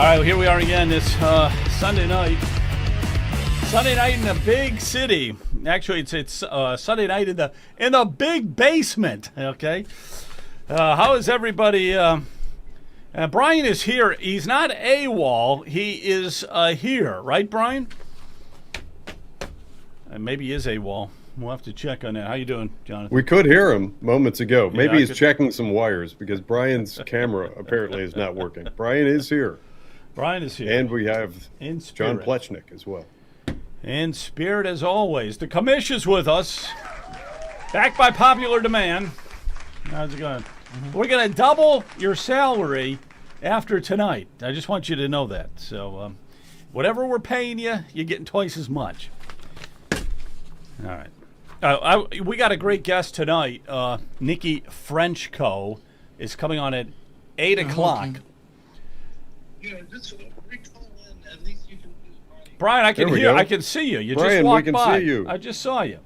All right, well, here we are again this Sunday night. Sunday night in the big city. Actually, it's Sunday night in the big basement. Okay, how is everybody? Brian is here. He's not AWOL. He is here, right, Brian? Maybe he is AWOL. We'll have to check on that. How you doing, Jonathan? We could hear him moments ago. Maybe he's could... checking some wires because Brian's camera apparently is not working. Brian is here. Brian is here. And we have John Plechnik as well. In spirit, as always. The commish is with us. Back by popular demand. How's it going? Mm-hmm. We're going to double your salary after tonight. I just want you to know that. So whatever we're paying you, you're getting twice as much. All right. We got a great guest tonight. Nikki Frenchco is coming on at 8 o'clock. Okay. Yeah, just recall in. At least you can do Brian, I can hear. I can see you. You Brian, just walked we can by. See you. I just saw you.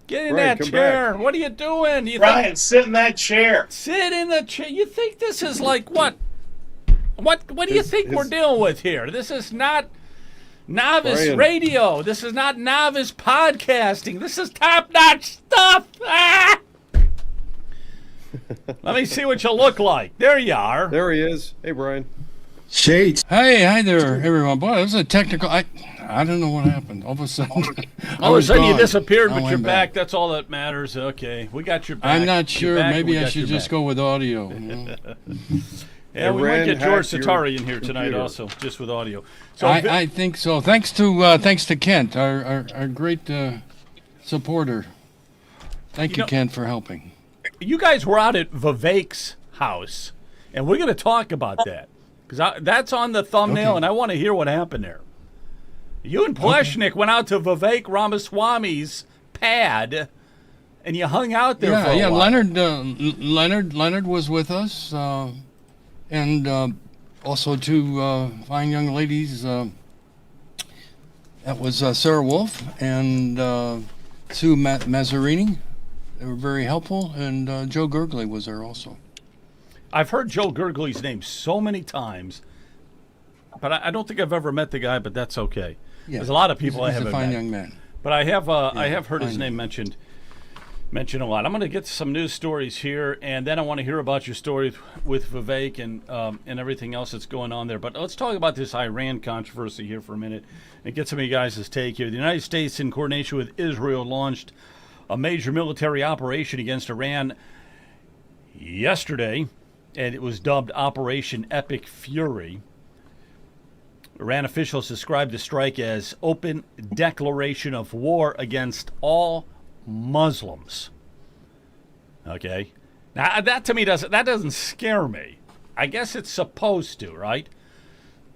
Get in Brian, that chair. back. What are you doing? Brian, sit in that chair. Sit in the chair. You think this is like what? What do you think we're dealing with here? This is not novice Brian. radio. This is not novice podcasting. This is top-notch stuff. Ah! Let me see what you look like. There you are. There he is. Hey, Brian. Shades. Hey, hi there, everyone. Boy, it was a technical. I don't know what happened. All of a sudden, all of a sudden you disappeared, now but you're I'm back. That's all that matters. Okay, we got your back. I'm not sure. Maybe I should just go with audio. Yeah, we might get George Satari in here tonight also, just with audio. So I think so. Thanks to Kent, our great supporter. Thank you, Kent, for helping. You guys were out at Vivek's house, and we're going to talk about that. Because that's on the thumbnail, and I want to hear what happened there. You and Plechnik went out to Vivek Ramaswamy's pad, and you hung out there for a while. Leonard was with us, and also two fine young ladies. That was Sarah Wolf and Sue Mazzarini. They were very helpful, and Joe Gurgley was there also. I've heard Joe Gurgley's name so many times, but I don't think I've ever met the guy. But that's okay. Yeah. There's a lot of people I haven't met. He's a fine young man. But I have heard his name mentioned a lot. I'm going to get to some news stories here, and then I want to hear about your story with Vivek and everything else that's going on there. But let's talk about this Iran controversy here for a minute and get some of you guys' take here. The United States, in coordination with Israel, launched a major military operation against Iran yesterday, and it was dubbed Operation Epic Fury. Iran officials described the strike as open declaration of war against all Muslims. Okay, now that to me doesn't scare me. I guess it's supposed to, right?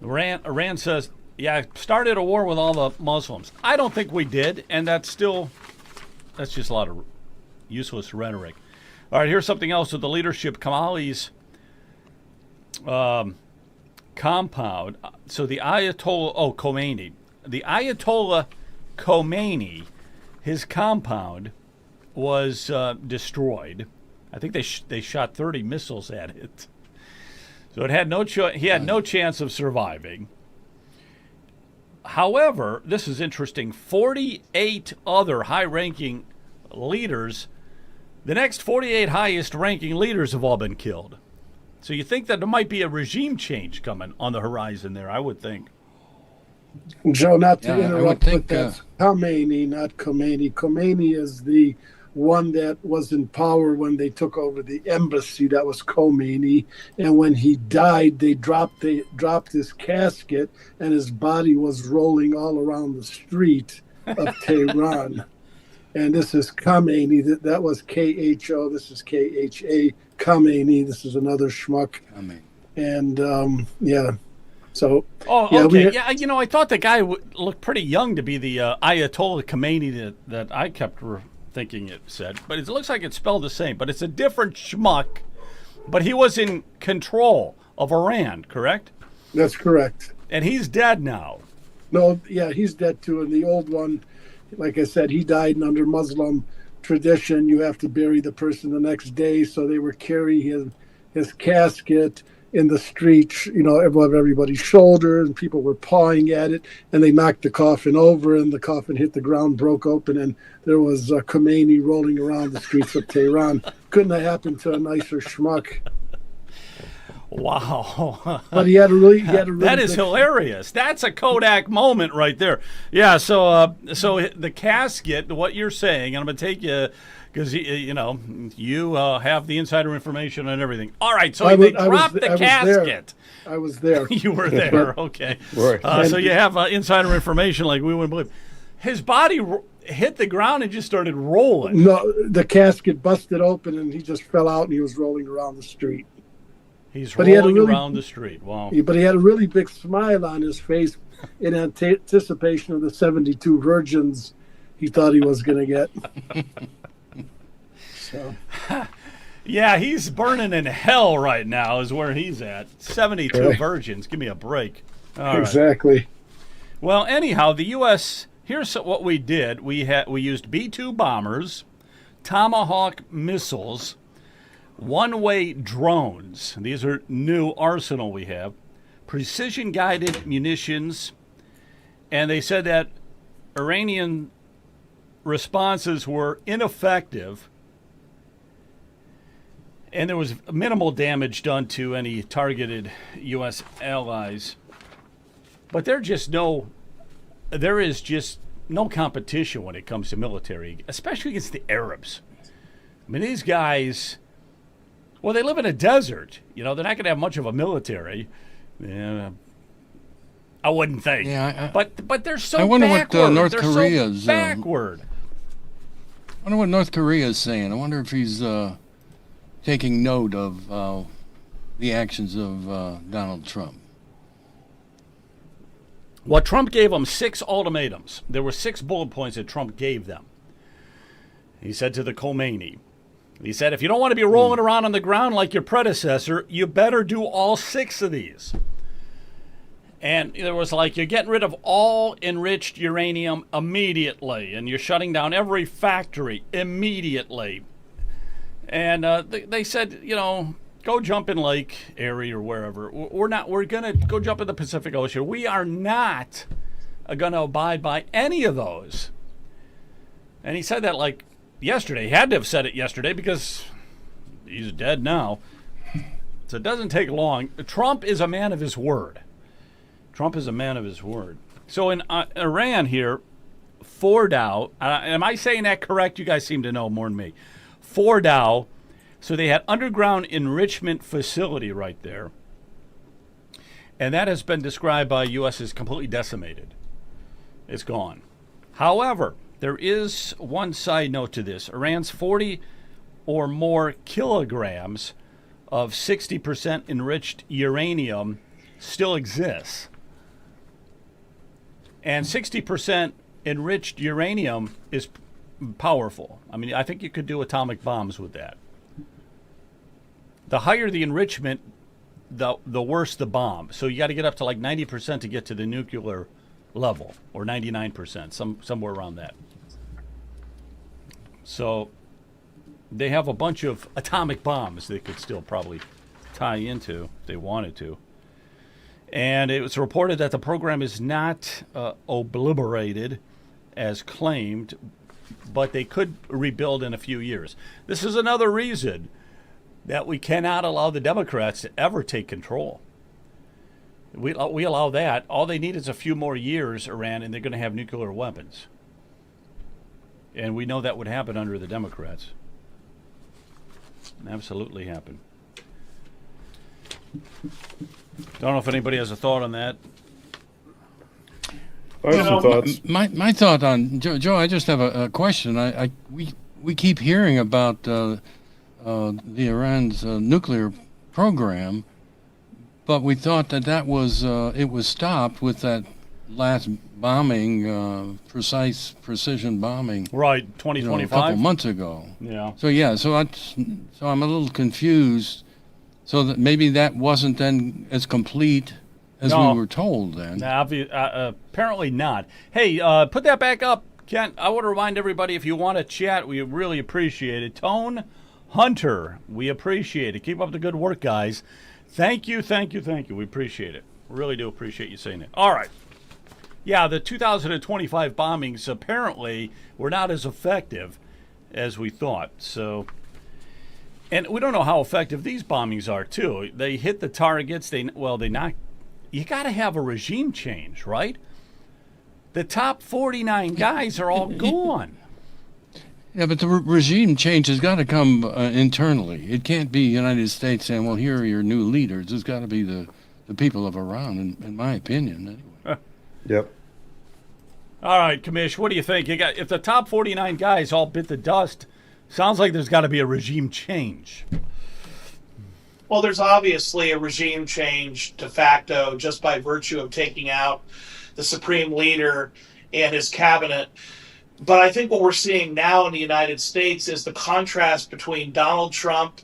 Iran says, yeah, started a war with all the Muslims. I don't think we did, and that's just a lot of useless rhetoric. All right, here's something else with the leadership. Kamali's compound. So the Ayatollah, Khomeini. The Ayatollah Khomeini, his compound was destroyed. I think they shot 30 missiles at it. So it had he had no chance of surviving. However, this is interesting. 48 other high-ranking leaders, the next 48 highest-ranking leaders have all been killed. So you think that there might be a regime change coming on the horizon there, I would think. Joe, not to interrupt, but that's Khomeini, not Khomeini. Khomeini is the one that was in power when they took over the embassy. That was Khomeini. And when he died, they dropped his casket, and his body was rolling all around the street of Tehran. And this is Khomeini. That was K-H-O. This is K-H-A. Khomeini. This is another schmuck. And, yeah. So. Oh, okay. I thought the guy looked pretty young to be the Ayatollah Khomeini that I kept thinking it said. But it looks like it's spelled the same. But it's a different schmuck. But he was in control of Iran, correct? That's correct. And he's dead now. No, yeah, he's dead too. And the old one, like I said, he died, and under Muslim tradition, you have to bury the person the next day. So they were carrying his casket in the street, above everybody's shoulder, and people were pawing at it, and they knocked the coffin over, and the coffin hit the ground, broke open, and there was Khomeini rolling around the streets of Tehran. Couldn't have happened to a nicer schmuck. Wow. But he had a really that is hilarious. That's a Kodak moment right there. Yeah, so the casket, what you're saying, and I'm going to take you, because you have the insider information and everything. All right, so they dropped the casket. I was there. You were there, okay. Right. So you have insider information like we wouldn't believe. His body hit the ground and just started rolling. No, the casket busted open, and he just fell out, and he was rolling around the street. He's rolling around the street. Wow. But he had a really big smile on his face in anticipation of the 72 virgins he thought he was going to get. So. Yeah, he's burning in hell right now is where he's at. 72 virgins. Give me a break. All exactly. Right. Well, anyhow, the U.S., here's what we did. We used B-2 bombers, Tomahawk missiles, one-way drones. These are new arsenal we have. Precision-guided munitions. And they said that Iranian responses were ineffective. And there was minimal damage done to any targeted U.S. allies. But there is just no competition when it comes to military, especially against the Arabs. I mean, these guys... Well, they live in a desert. They're not going to have much of a military. Yeah, I wouldn't think. Yeah, but they're so I wonder backward. what North they're Korea's so backward. I wonder what North Korea is saying. I wonder if he's taking note of the actions of Donald Trump. Well, Trump gave them 6 ultimatums. There were 6 bullet points that Trump gave them. He said to the Khomeini, he said, if you don't want to be rolling around on the ground like your predecessor, you better do all 6 of these. And there was like, you're getting rid of all enriched uranium immediately, and you're shutting down every factory immediately. And they said, go jump in Lake Erie or wherever. We're going to go jump in the Pacific Ocean. We are not going to abide by any of those. And he said that like yesterday. He had to have said it yesterday because he's dead now. So it doesn't take long. Trump is a man of his word. So in Iran here, Fordow, am I saying that correct? You guys seem to know more than me. Fordow, so they had underground enrichment facility right there. And that has been described by U.S. as completely decimated. It's gone. However, there is one side note to this. Iran's 40 or more kilograms of 60% enriched uranium still exists. And 60% enriched uranium is powerful. I mean, I think you could do atomic bombs with that. The higher the enrichment, the worse the bomb. So you got to get up to like 90% to get to the nuclear level, or 99%, somewhere around that. So they have a bunch of atomic bombs they could still probably tie into if they wanted to. And it was reported that the program is not obliterated as claimed, but they could rebuild in a few years. This is another reason that we cannot allow the Democrats to ever take control. We allow that. All they need is a few more years, Iran, and they're going to have nuclear weapons. And we know that would happen under the Democrats. Absolutely happen. Don't know if anybody has a thought on that. I have some thoughts. My thought on Joe. I just have a question. We keep hearing about the Iran's nuclear program, but we thought that was it was stopped with that last bombing, precision bombing. Right, 2025. A couple months ago. Yeah. So I'm a little confused. So that maybe that wasn't then as complete as we were told then. Apparently not. Hey, put that back up, Kent. I want to remind everybody, if you want to chat, we really appreciate it. Tone Hunter, we appreciate it. Keep up the good work, guys. Thank you. We appreciate it. Really do appreciate you saying it. All right. Yeah, the 2025 bombings apparently were not as effective as we thought. So, and we don't know how effective these bombings are too. They hit the targets. They knock. You got to have a regime change, right? The top 49 guys are all gone. Yeah, but the regime change has got to come internally. It can't be United States saying, well, here are your new leaders. It's got to be the people of Iran, in my opinion, anyway. Yep. All right, Commish, what do you think? If the top 49 guys all bit the dust, sounds like there's got to be a regime change. Well, there's obviously a regime change de facto just by virtue of taking out the supreme leader and his cabinet. But I think what we're seeing now in the United States is the contrast between Donald Trump,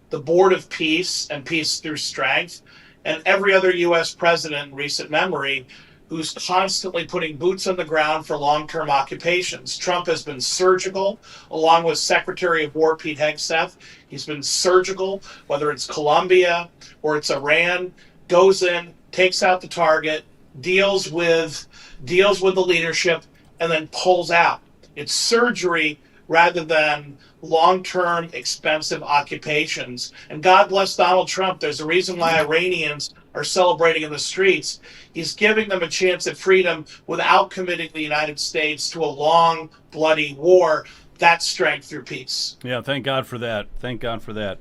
the Board of Peace and Peace Through Strength, and every other U.S. president in recent memory who's constantly putting boots on the ground for long-term occupations. Trump has been surgical, along with Secretary of War Pete Hegseth. He's been surgical, whether it's Colombia or it's Iran, goes in, takes out the target, deals with the leadership, and then pulls out. It's surgery rather than long-term expensive occupations. And God bless Donald Trump. There's a reason why Iranians are celebrating in the streets. He's giving them a chance at freedom without committing the United States to a long, bloody war. That's strength through peace. Yeah, thank God for that. Thank God for that.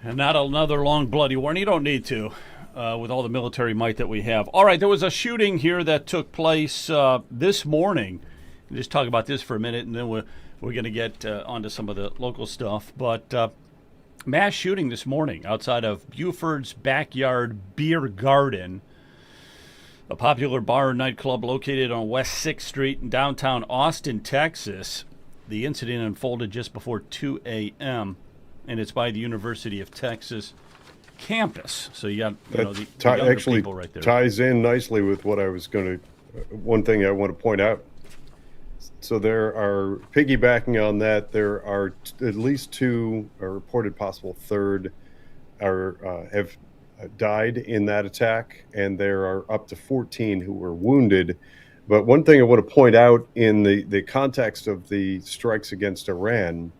And not another long, bloody war. And you don't need to. With all the military might that we have. All right, there was a shooting here that took place this morning. We'll just talk about this for a minute, and then we're going to get onto some of the local stuff. But mass shooting this morning outside of Buford's Backyard Beer Garden, a popular bar and nightclub located on West 6th Street in downtown Austin, Texas. The incident unfolded just before 2 a.m., and it's by the University of Texas campus. So you got the younger actually people right there. Ties in nicely with what I was going to. One thing I want to point out. So there are, piggybacking on that, there are at least two, a reported possible third, have died in that attack, and there are up to 14 who were wounded. But one thing I want to point out in the context of the strikes against Iran,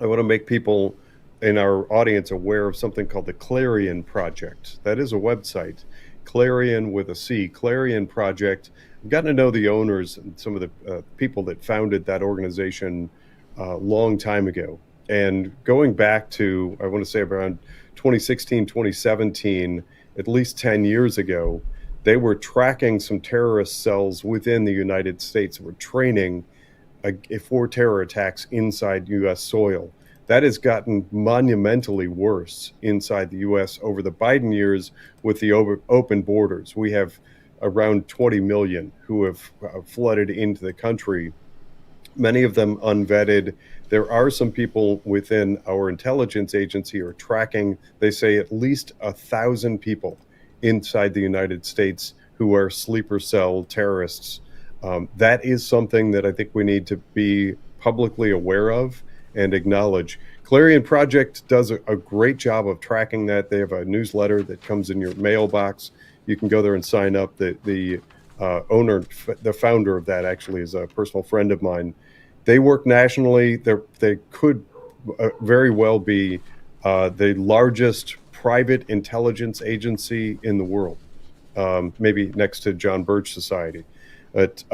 I want to make people in our audience aware of something called the Clarion Project. That is a website, Clarion with a C, Clarion Project. I've gotten to know the owners and some of the people that founded that organization a long time ago. And going back to, I want to say around 2016, 2017, at least 10 years ago, they were tracking some terrorist cells within the United States that were training for terror attacks inside U.S. soil. That has gotten monumentally worse inside the U.S. over the Biden years with the open borders. We have around 20 million who have flooded into the country, many of them unvetted. There are some people within our intelligence agency who are tracking, they say, at least 1,000 people inside the United States who are sleeper cell terrorists. That is something that I think we need to be publicly aware of and acknowledge. Clarion Project does a great job of tracking that. They have a newsletter that comes in your mailbox. You can go there and sign up. The owner, the founder of that actually is a personal friend of mine. They work nationally. They could very well be the largest private intelligence agency in the world, maybe next to John Birch Society. But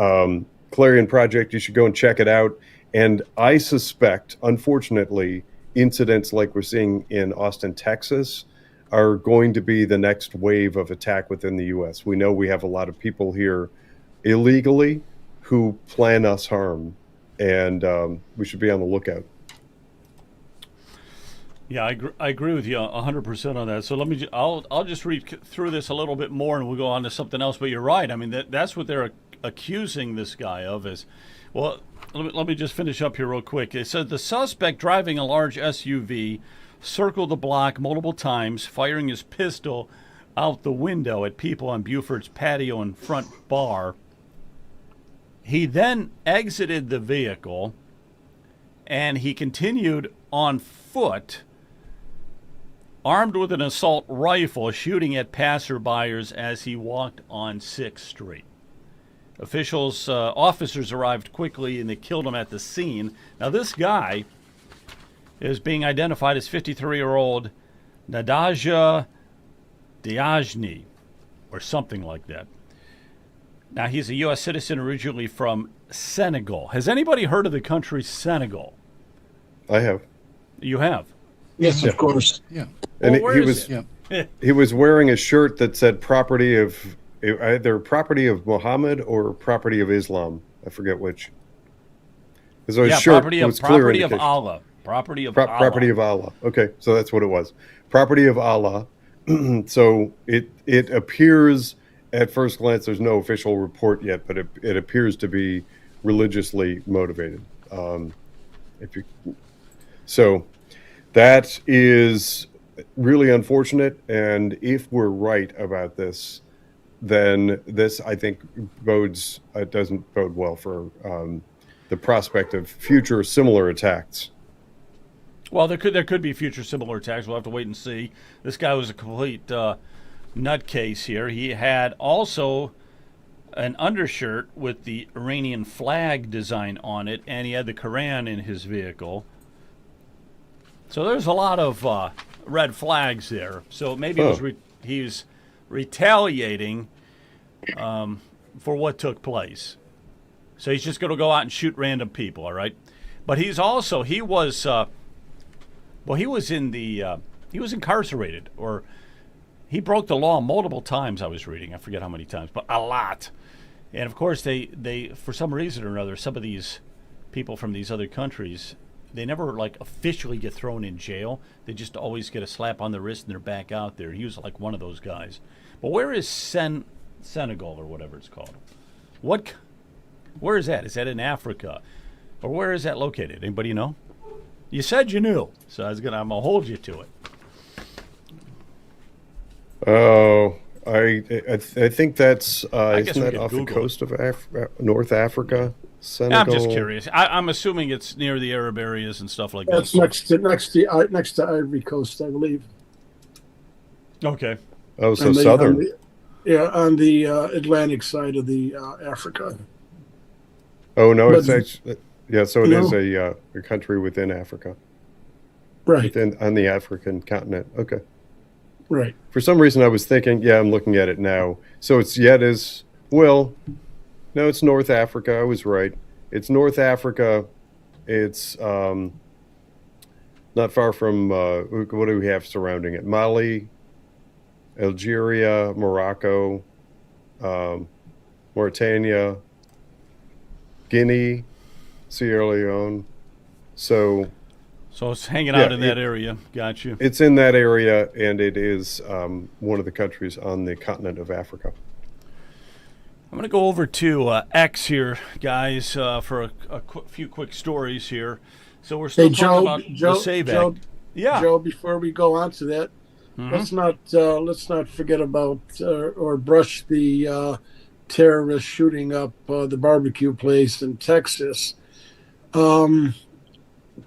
Clarion Project, you should go and check it out. And I suspect, unfortunately, incidents like we're seeing in Austin, Texas, are going to be the next wave of attack within the U.S. We know we have a lot of people here illegally who plan us harm, and we should be on the lookout. Yeah, I agree with you 100% on that. So I'll just read through this a little bit more, and we'll go on to something else. But you're right. I mean, that's what they're accusing this guy of is, well, let me just finish up here real quick. It said the suspect driving a large SUV circled the block multiple times, firing his pistol out the window at people on Buford's patio and front bar. He then exited the vehicle, and he continued on foot armed with an assault rifle, shooting at passerbyers as he walked on 6th Street. Officers arrived quickly and they killed him at the scene. Now, this guy is being identified as 53-year-old Nadja Diajni, or something like that. Now, he's a U.S. citizen originally from Senegal. Has anybody heard of the country Senegal? I have. You have? Yes, Yeah. of course. Yeah. And Well, he where was is he was wearing a shirt that said property of either property of Muhammad or property of Islam. I forget which. So his shirt property of was clear property of indication. Allah. Property of Allah. Property of Allah. Okay, so that's what it was. Property of Allah. So it appears at first glance, there's no official report yet, but it appears to be religiously motivated. So that is really unfortunate. And if we're right about this, then this, I think, doesn't bode well for the prospect of future similar attacks. Well, there could be future similar attacks. We'll have to wait and see. This guy was a complete nutcase here. He had also an undershirt with the Iranian flag design on it, and he had the Quran in his vehicle. So there's a lot of red flags there. So maybe he's retaliating for what took place. So he's just going to go out and shoot random people, all right? But he was incarcerated, or he broke the law multiple times. I was reading, I forget how many times, but a lot. And of course, they for some reason or another, some of these people from these other countries, they never like officially get thrown in jail. They just always get a slap on the wrist and they're back out there. He was like one of those guys. But where is Senegal or whatever it's called? Where is that? Is that in Africa, or where is that located? Anybody know? You said you knew, so I'm gonna hold you to it. Oh, I think that's guess isn't we that could off the Google coast of North Africa? Senegal. I'm just curious. I'm assuming it's near the Arab areas and stuff like That's that. next to Ivory Coast, I believe. Okay. Oh, so southern. On the Atlantic side of the Africa. Oh no, But- it's actually So it is No. a country within Africa, Right, on the African continent. Okay. right. For some reason, I was thinking, I'm looking at it now. So it's no, it's North Africa. I was right. It's North Africa. It's not far from, what do we have surrounding it? Mali, Algeria, Morocco, Mauritania, Guinea, Sierra Leone. So it's hanging out in that area. Got you. it's in that area, and it is one of the countries on the continent of Africa. I'm going to go over to X here, guys, for a few quick stories here. So we're still talking about the SAVE Act. Yeah. Joe, before we go on to that, let's not forget about or brush the terrorists shooting up the barbecue place in Texas.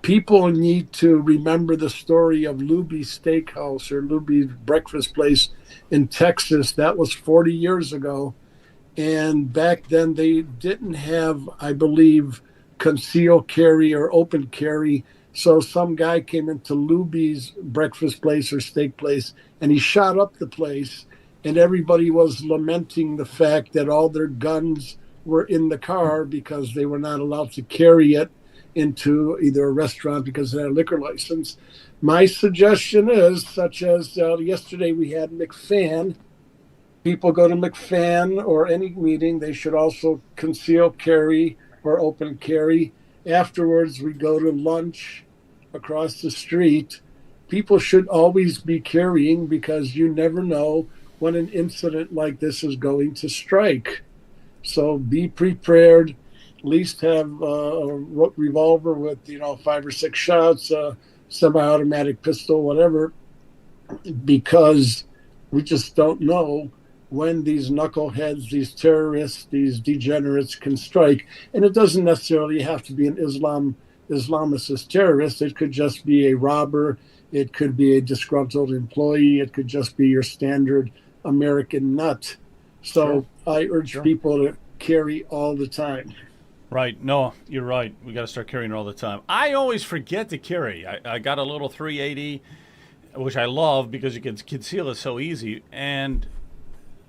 People need to remember the story of Luby's Steakhouse or Luby's Breakfast Place in Texas. That was 40 years ago. And back then they didn't have, I believe, concealed carry or open carry. So some guy came into Luby's Breakfast Place or Steak Place and he shot up the place. And everybody was lamenting the fact that all their guns were in the car because they were not allowed to carry it into either a restaurant because of their liquor license. My suggestion is, such as yesterday we had McFan. People go to McFan or any meeting, they should also conceal carry or open carry. Afterwards, we go to lunch across the street. People should always be carrying because you never know when an incident like this is going to strike. So be prepared. At least have a revolver with 5 or 6 shots, semi-automatic pistol, whatever, because we just don't know when these knuckleheads, these terrorists, these degenerates can strike. And it doesn't necessarily have to be an Islamicist terrorist. It could just be a robber. It could be a disgruntled employee. It could just be your standard American nut. So I urge people to carry all the time. Right. No, you're right. We got to start carrying it all the time. I always forget to carry. I got a little 380, which I love because you can conceal it so easy, and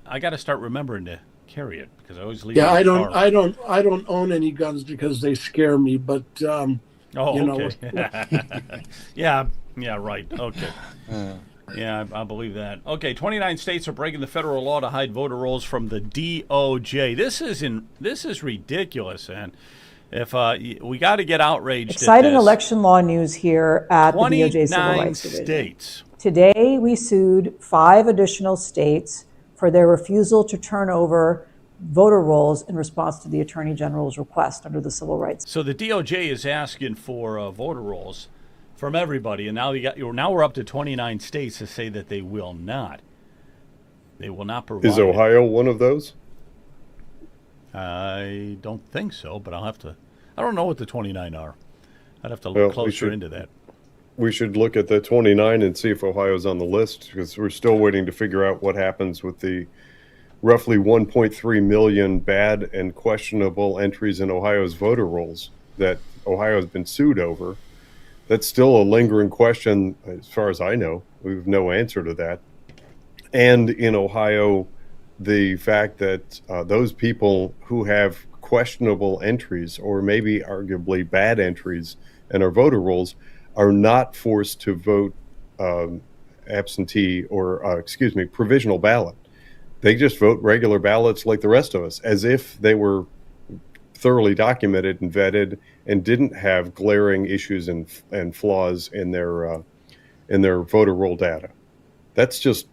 I got to start remembering to carry it because I always leave. Yeah, it in the car. I don't own any guns because they scare me. But Oh, okay. Yeah. Right. Okay. Yeah, I believe that. Okay, 29 states are breaking the federal law to hide voter rolls from the DOJ. This is ridiculous, and if we got to get outraged. Exciting at this. election law news here at the DOJ Civil 29 Rights Division. states. Today, we sued 5 additional states for their refusal to turn over voter rolls in response to the Attorney General's request under the Civil Rights. So the DOJ is asking for voter rolls from everybody, and now we're up to 29 states to say that they will not. They will not provide. Is Ohio one of those? I don't think so, but I'll have to. I don't know what the 29 are. I'd have to look closer into that. We should look at the 29 and see if Ohio's on the list, because we're still waiting to figure out what happens with the roughly 1.3 million bad and questionable entries in Ohio's voter rolls that Ohio has been sued over. That's still a lingering question, as far as I know. We have no answer to that. And in Ohio, the fact that those people who have questionable entries, or maybe arguably bad entries in our voter rolls, are not forced to vote absentee or, provisional ballot. They just vote regular ballots like the rest of us, as if they were thoroughly documented and vetted and didn't have glaring issues and flaws in their voter roll data. That's just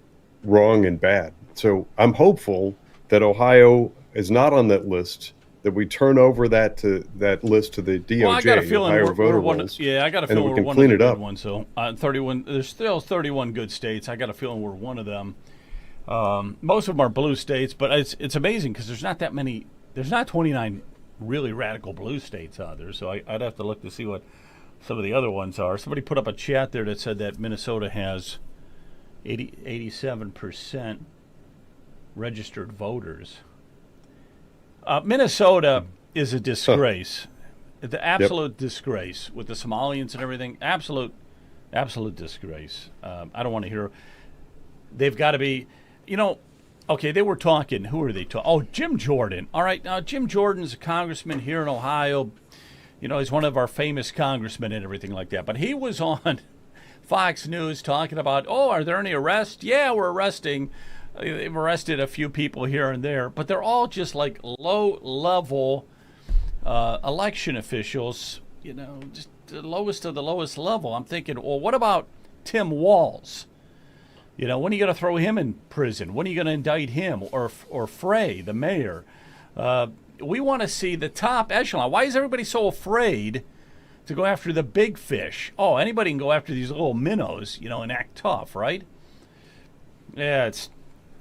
wrong and bad. So I'm hopeful that Ohio is not on that list, that we turn over that list to the DOJ. Well, I got a feeling Ohio we're voter one. rolls, Yeah, I got a and feeling we can we're one clean of it the up. good ones. So 31. There's still 31 good states. I got a feeling we're one of them. Most of them are blue states, but it's amazing because there's not that many. There's not 29 really radical blue states out there. So I'd have to look to see what some of the other ones are. Somebody put up a chat there that said that Minnesota has 87% registered voters. Minnesota is a disgrace. The absolute disgrace with the Somalians and everything. Absolute disgrace. I don't want to hear. They've got to be, okay, they were talking. Who are they talking? Oh, Jim Jordan. All right, now Jim Jordan's a congressman here in Ohio. He's one of our famous congressmen and everything like that. But he was on Fox News talking about, are there any arrests? Yeah, we're arresting. They've arrested a few people here and there, but they're all just like low-level election officials, just the lowest of the lowest level. I'm thinking, well, what about Tim Walz? When are you going to throw him in prison? When are you going to indict him or Frey, the mayor? We want to see the top echelon. Why is everybody so afraid to go after the big fish? Oh, anybody can go after these little minnows, and act tough, right? Yeah,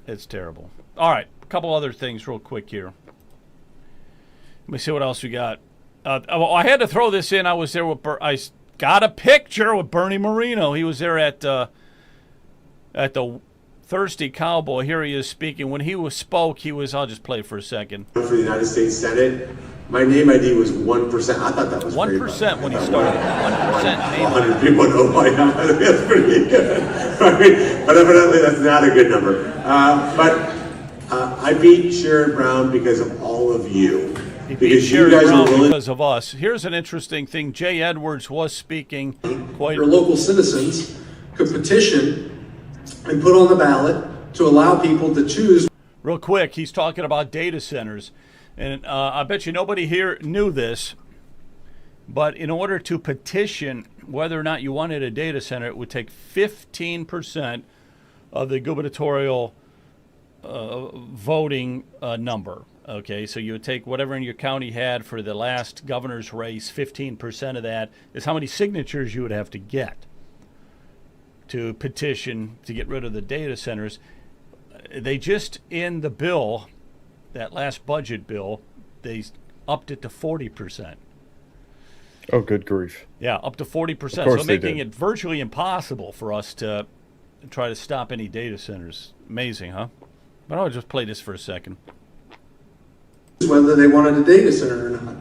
it's terrible. All right, a couple other things real quick here. Let me see what else we got. I had to throw this in. I was there with I got a picture with Bernie Moreno. He was there at the Thirsty Cowboy. Here he is speaking. When he spoke, I'll just play it for a second. For the United States Senate, my name ID was 1%. I thought that was 1% when he started. 1% name 100 people know why not. That's pretty good. But evidently that's not a good number. But I beat Sherrod Brown because of all of you. Because you guys are willing. Because of us. Here's an interesting thing. Jay Edwards was speaking. Your local citizens could petition and put on the ballot to allow people to choose. Real quick, he's talking about data centers. And I bet you nobody here knew this, but in order to petition whether or not you wanted a data center, it would take 15% of the gubernatorial voting number. Okay, so you would take whatever in your county had for the last governor's race, 15% of that is how many signatures you would have to get to petition to get rid of the data centers. They just, in the bill, that last budget bill, they upped it to 40%. Oh, good grief. Yeah, up to 40%. Of course So they making did. it virtually impossible for us to try to stop any data centers. Amazing, huh? But I'll just play this for a second. Whether they wanted a data center or not.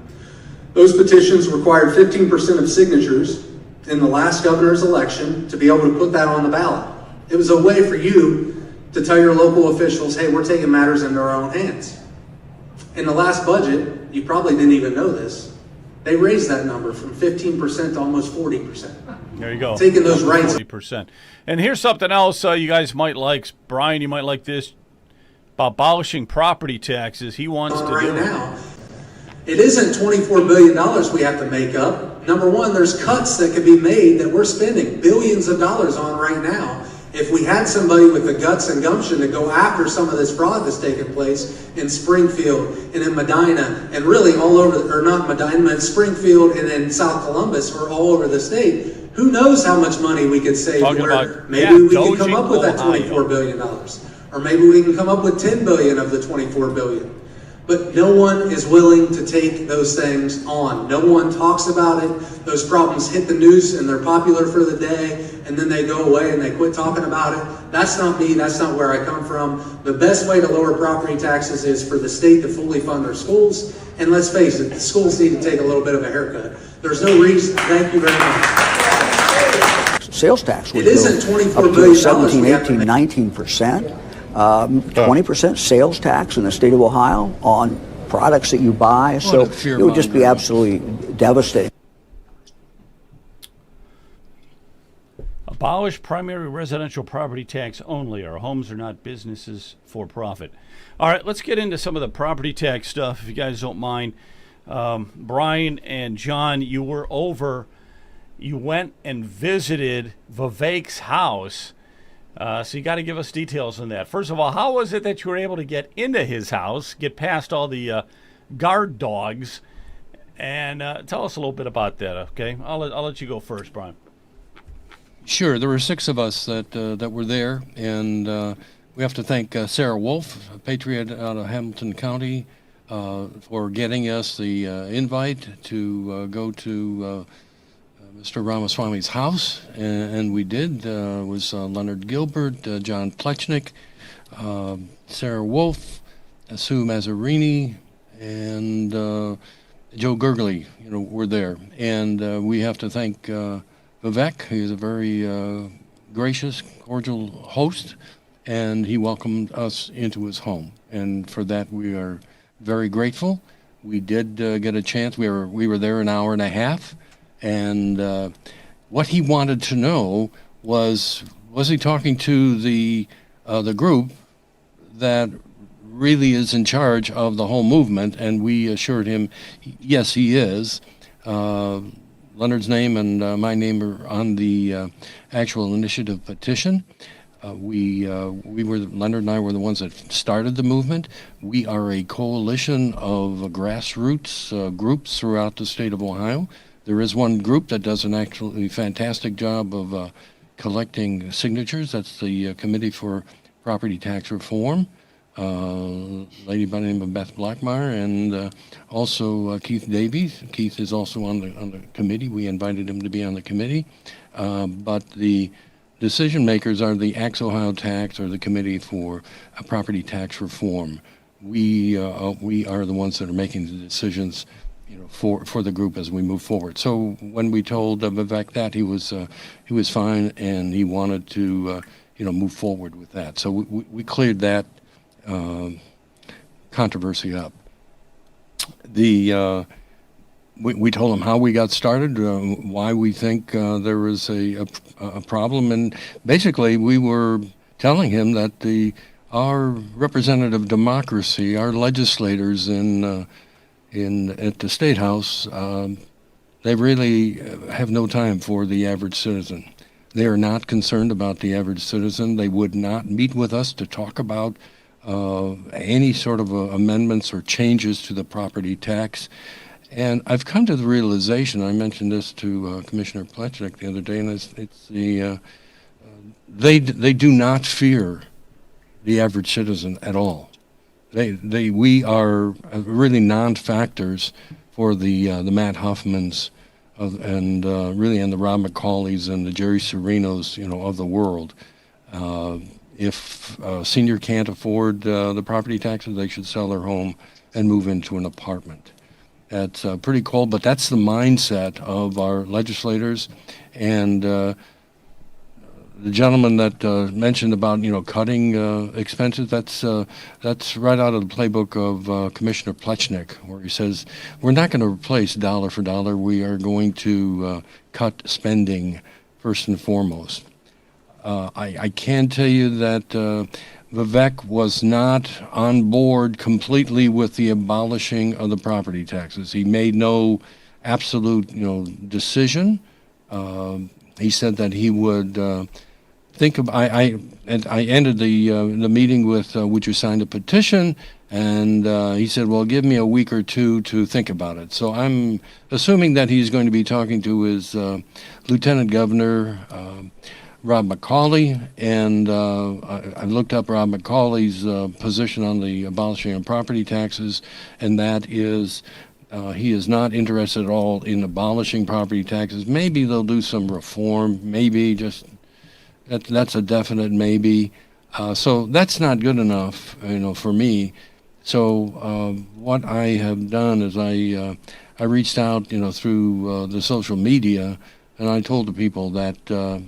Those petitions required 15% of signatures in the last governor's election to be able to put that on the ballot. It was a way for you to tell your local officials, hey, we're taking matters into our own hands. In the last budget, you probably didn't even know this, they raised that number from 15% to almost 40%. There you go. Taking those rights. 40%. And here's something else you guys might like. Brian, you might like this. About abolishing property taxes. He wants to right do now. It isn't $24 billion we have to make up. Number one, there's cuts that could be made that we're spending billions of dollars on right now. If we had somebody with the guts and gumption to go after some of this fraud that's taking place in Springfield and in Medina and really all over, or not Medina, but Springfield and in South Columbus or all over the state, who knows how much money we could save where maybe we can come up with that $24 billion. Or maybe we can come up with $10 billion of the $24 billion. But no one is willing to take those things on. No one talks about it. Those problems hit the news and they're popular for the day, and then they go away and they quit talking about it. That's not me. That's not where I come from. The best way to lower property taxes is for the state to fully fund their schools. And let's face it, the schools need to take a little bit of a haircut. There's no reason. Thank you very much. Sales tax would it isn't $24 billion. 17, 18, 19%. 20% sales tax in the state of Ohio on products that you buy. So it would just be absolutely devastating. Abolish primary residential property tax only. Our homes are not businesses for profit. All right, let's get into some of the property tax stuff, if you guys don't mind. Brian and John, you went and visited Vivek's house. So you got to give us details on that. First of all, how was it that you were able to get into his house, get past all the guard dogs, and tell us a little bit about that, okay? I'll let you go first, Brian. Sure. There were 6 of us that were there, and we have to thank Sarah Wolf, a patriot out of Hamilton County, for getting us the invite to go to Mr. Ramaswamy's house, and we did. Was Leonard Gilbert, John Plechnik, Sarah Wolf, Sue Mazzarini, and Joe Gurgley, were there. And we have to thank Vivek. He's a very gracious, cordial host, and he welcomed us into his home. And for that, we are very grateful. We did get a chance. We were there an hour and a half. And what he wanted to know was he talking to the group that really is in charge of the whole movement? And we assured him, yes, he is. Leonard's name and my name are on the actual initiative petition. Leonard and I were the ones that started the movement. We are a coalition of grassroots groups throughout the state of Ohio. There is one group that does an actually fantastic job of collecting signatures. That's the Committee for Property Tax Reform, lady by the name of Beth Blackmeyer, and also Keith Davies. Keith is also on the committee. We invited him to be on the committee. But the decision makers are the Axe Ohio Tax or the Committee for Property Tax Reform. We are the ones that are making the decisions for the group as we move forward. So when we told Vivek that, he was fine, and he wanted to move forward with that. So we cleared that controversy up. We told him how we got started, why we think there was a problem, and basically we were telling him that our representative democracy, our legislators at the State House, they really have no time for the average citizen. They are not concerned about the average citizen. They would not meet with us to talk about any sort of amendments or changes to the property tax. And I've come to the realization, I mentioned this to Commissioner Plechnik the other day, and they do not fear the average citizen at all. We are really non-factors for the Matt Huffman's and really, and the Rob McCaulays and the Jerry Serenos, of the world. If a senior can't afford the property taxes, they should sell their home and move into an apartment. That's pretty cold, but that's the mindset of our legislators. And the gentleman that mentioned about cutting expenses, that's right out of the playbook of Commissioner Plechnik, where he says we're not going to replace dollar for dollar. We are going to cut spending first and foremost. I can tell you that Vivek was not on board completely with the abolishing of the property taxes. He made no absolute decision. He said that he would think of. I ended the meeting with would you sign the petition, and he said, well, give me a week or two to think about it. So I'm assuming that he's going to be talking to his Lieutenant Governor Rob McCauley, and I looked up Rob McCauley's position on the abolishing of property taxes, and that is he is not interested at all in abolishing property taxes. Maybe they'll do some reform, maybe just that's a definite maybe. So that's not good enough, for me. So what I have done is I reached out, through the social media, and I told the people that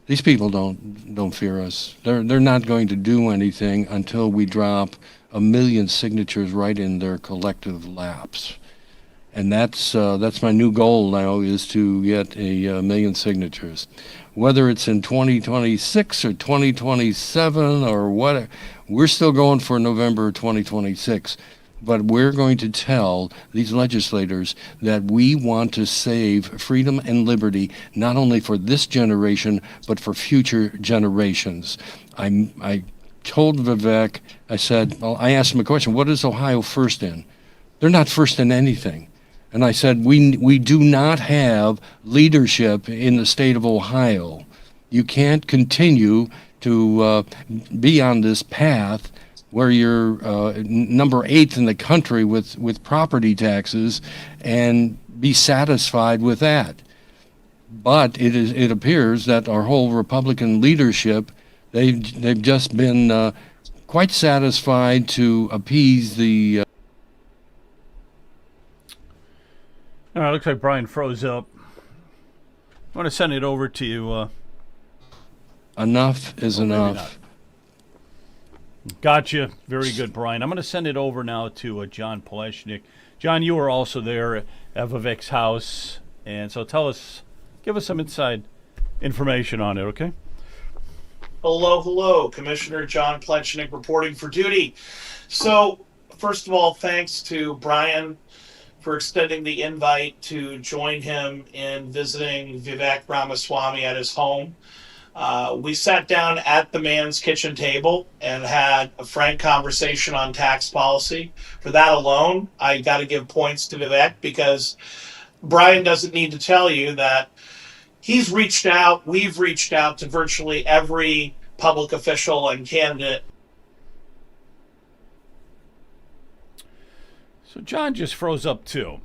these people don't fear us. They're not going to do anything until we drop 1 million signatures right in their collective laps. And that's my new goal now, is to get a million signatures. Whether it's in 2026 or 2027 or what, we're still going for November 2026. But we're going to tell these legislators that we want to save freedom and liberty, not only for this generation, but for future generations. I told Vivek, I said, well, I asked him a question, what is Ohio first in? They're not first in anything. And I said, we do not have leadership in the state of Ohio. You can't continue to be on this path where you're number 8 in the country with property taxes and be satisfied with that. But it appears that our whole Republican leadership, they've just been quite satisfied to appease the All right, looks like Brian froze up. I want to send it over to you. Enough is enough. Gotcha. Very good, Brian. I'm going to send it over now to John Plechnik. John, you were also there at Vivek's house, and so give us some inside information on it, okay? Hello. Commissioner John Plechnik reporting for duty. So, first of all, thanks to Brian for extending the invite to join him in visiting Vivek Ramaswamy at his home. We sat down at the man's kitchen table and had a frank conversation on tax policy. For that alone, I got to give points to Vivek, because Brian doesn't need to tell you that we've reached out to virtually every public official and candidate. So John just froze up too.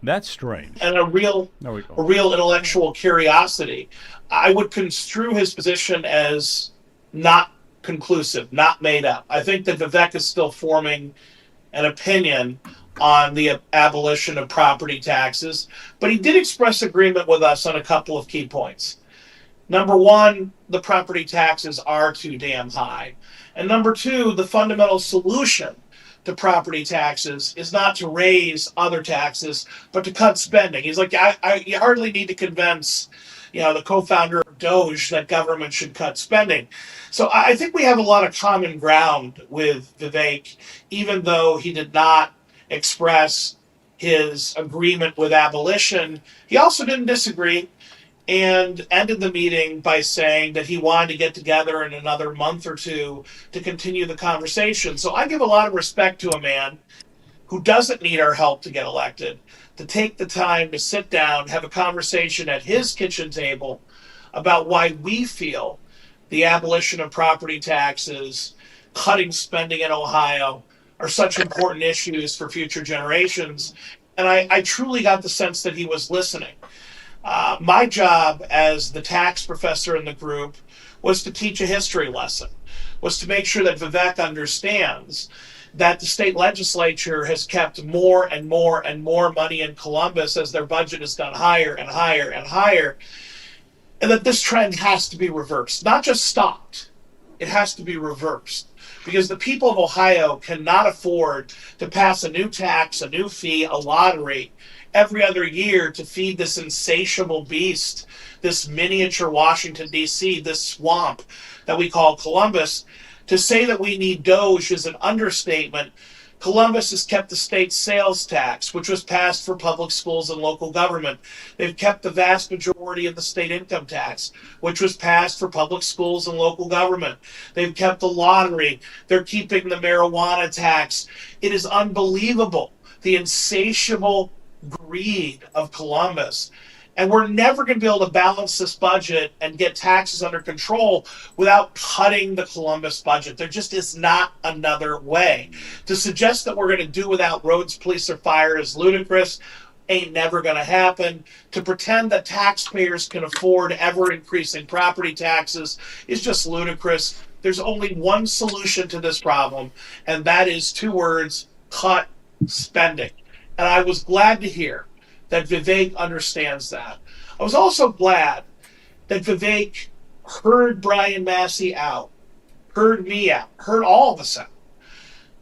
That's strange. And a real intellectual curiosity. I would construe his position as not conclusive, not made up. I think that Vivek is still forming an opinion on the abolition of property taxes, but he did express agreement with us on a couple of key points. Number one, the property taxes are too damn high. And number two, the fundamental solution to property taxes is not to raise other taxes, but to cut spending. He's like, you hardly need to convince, the co-founder of Doge that government should cut spending. So I think we have a lot of common ground with Vivek, even though he did not express his agreement with abolition. He also didn't disagree, and ended the meeting by saying that he wanted to get together in another month or two to continue the conversation. So I give a lot of respect to a man who doesn't need our help to get elected, to take the time to sit down, have a conversation at his kitchen table about why we feel the abolition of property taxes, cutting spending in Ohio, are such important issues for future generations. And I truly got the sense that he was listening. My job as the tax professor in the group was to teach a history lesson, was to make sure that Vivek understands that the state legislature has kept more and more and more money in Columbus as their budget has gone higher and higher and higher, and that this trend has to be reversed, not just stopped. It has to be reversed because the people of Ohio cannot afford to pass a new tax, a new fee, a lottery every other year to feed this insatiable beast, this miniature Washington, D.C., this swamp that we call Columbus. To say that we need Doge is an understatement. Columbus has kept the state sales tax, which was passed for public schools and local government. They've kept the vast majority of the state income tax, which was passed for public schools and local government. They've kept the lottery. They're keeping the marijuana tax. It is unbelievable, the insatiable greed of Columbus. And we're never going to be able to balance this budget and get taxes under control without cutting the Columbus budget. There just is not another way. To suggest that we're going to do without roads, police, or fire is ludicrous. Ain't never going to happen. To pretend that taxpayers can afford ever increasing property taxes is just ludicrous. There's only one solution to this problem, and that is two words: cut spending. And I was glad to hear that Vivek understands that. I was also glad that Vivek heard Brian Massie out, heard me out, heard all of us out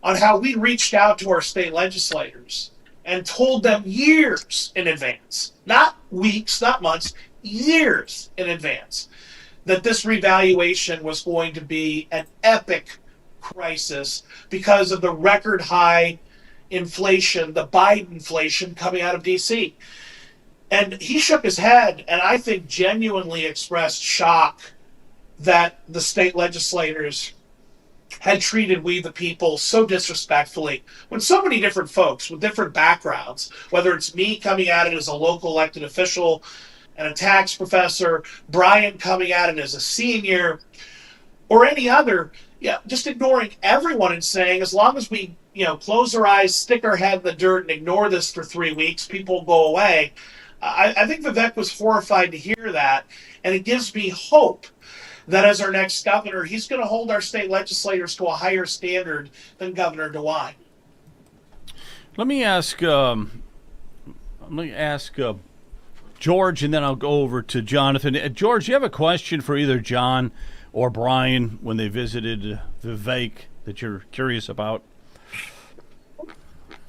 on how we reached out to our state legislators and told them years in advance, not weeks, not months, years in advance, that this revaluation was going to be an epic crisis because of the record high inflation, the Biden inflation coming out of D.C. And he shook his head and I think genuinely expressed shock that the state legislators had treated we the people so disrespectfully when so many different folks with different backgrounds, whether it's me coming at it as a local elected official and a tax professor, Brian coming at it as a senior, or any other, just ignoring everyone and saying, as long as we close our eyes, stick our head in the dirt, and ignore this for 3 weeks, people will go away. I think Vivek was horrified to hear that, and it gives me hope that as our next governor, he's going to hold our state legislators to a higher standard than Governor DeWine. Let me ask George, and then I'll go over to Jonathan. George, you have a question for either John or Brian when they visited Vivek that you're curious about?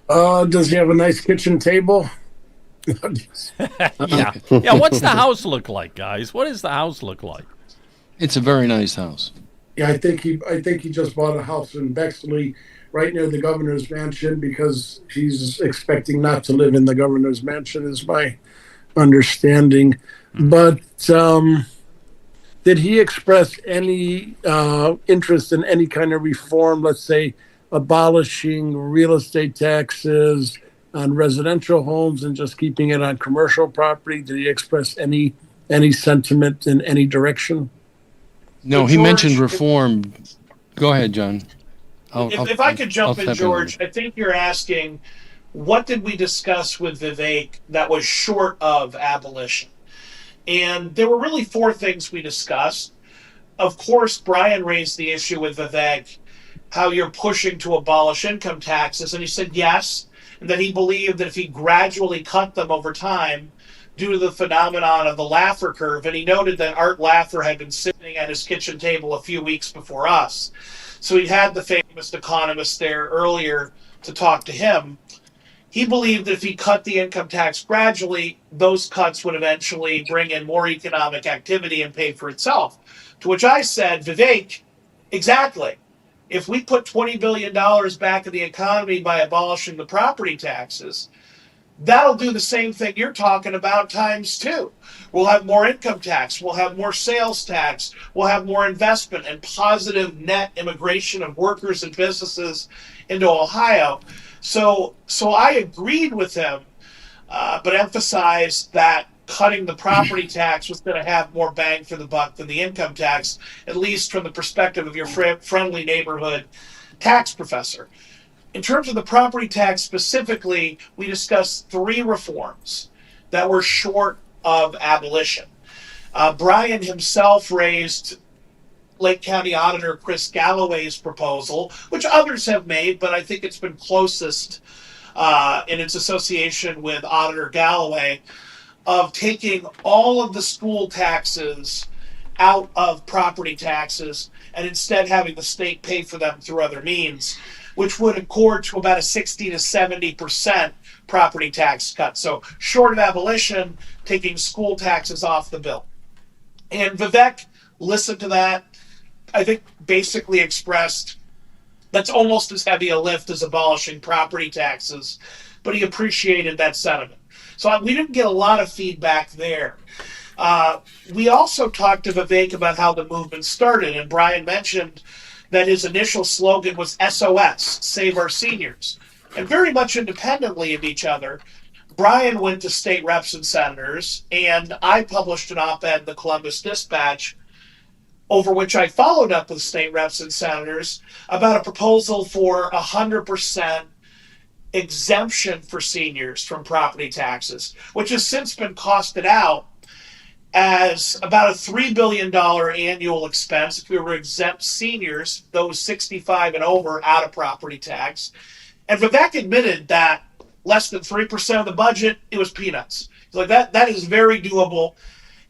Does he have a nice kitchen table? Yeah. What's the house look like, guys? What does the house look like? It's a very nice house. Yeah, I think he just bought a house in Bexley, right near the governor's mansion, because he's expecting not to live in the governor's mansion, is my understanding. But did he express any interest in any kind of reform? Let's say abolishing real estate taxes on residential homes and just keeping it on commercial property? Did he express any sentiment in any direction? No, he mentioned reform. Go ahead, John. If I could jump in, George, I think you're asking, what did we discuss with Vivek that was short of abolition? And there were really 4 things we discussed. Of course, Brian raised the issue with Vivek, how you're pushing to abolish income taxes. And he said yes, and that he believed that if he gradually cut them over time due to the phenomenon of the Laffer curve, and he noted that Art Laffer had been sitting at his kitchen table a few weeks before us. So he had the famous economist there earlier to talk to him. He believed that if he cut the income tax gradually, those cuts would eventually bring in more economic activity and pay for itself. To which I said, Vivek, exactly. If we put $20 billion back in the economy by abolishing the property taxes, that'll do the same thing you're talking about times 2. We'll have more income tax. We'll have more sales tax. We'll have more investment and positive net immigration of workers and businesses into Ohio. So I agreed with him, but emphasized that cutting the property tax was going to have more bang for the buck than the income tax, at least from the perspective of your friendly neighborhood tax professor. in terms of the property tax specifically, we discussed 3 reforms that were short of abolition. Brian himself raised Lake County Auditor Chris Galloway's proposal, which others have made, but I think it's been closest in its association with Auditor Galloway, of taking all of the school taxes out of property taxes and instead having the state pay for them through other means, which would accord to about a 60 to 70% property tax cut. So short of abolition, taking school taxes off the bill. And Vivek listened to that, I think basically expressed that's almost as heavy a lift as abolishing property taxes, but he appreciated that sentiment. So we didn't get a lot of feedback there. We also talked to Vivek about how the movement started, and Brian mentioned that his initial slogan was SOS, Save Our Seniors. And very much independently of each other, Brian went to state reps and senators, and I published an op-ed in the Columbus Dispatch, over which I followed up with state reps and senators about a proposal for 100% exemption for seniors from property taxes, which has since been costed out as about a $3 billion annual expense if we were to exempt seniors, those 65 and over, out of property tax. And Vivek admitted that less than 3% of the budget, it was peanuts. He's like, that is very doable.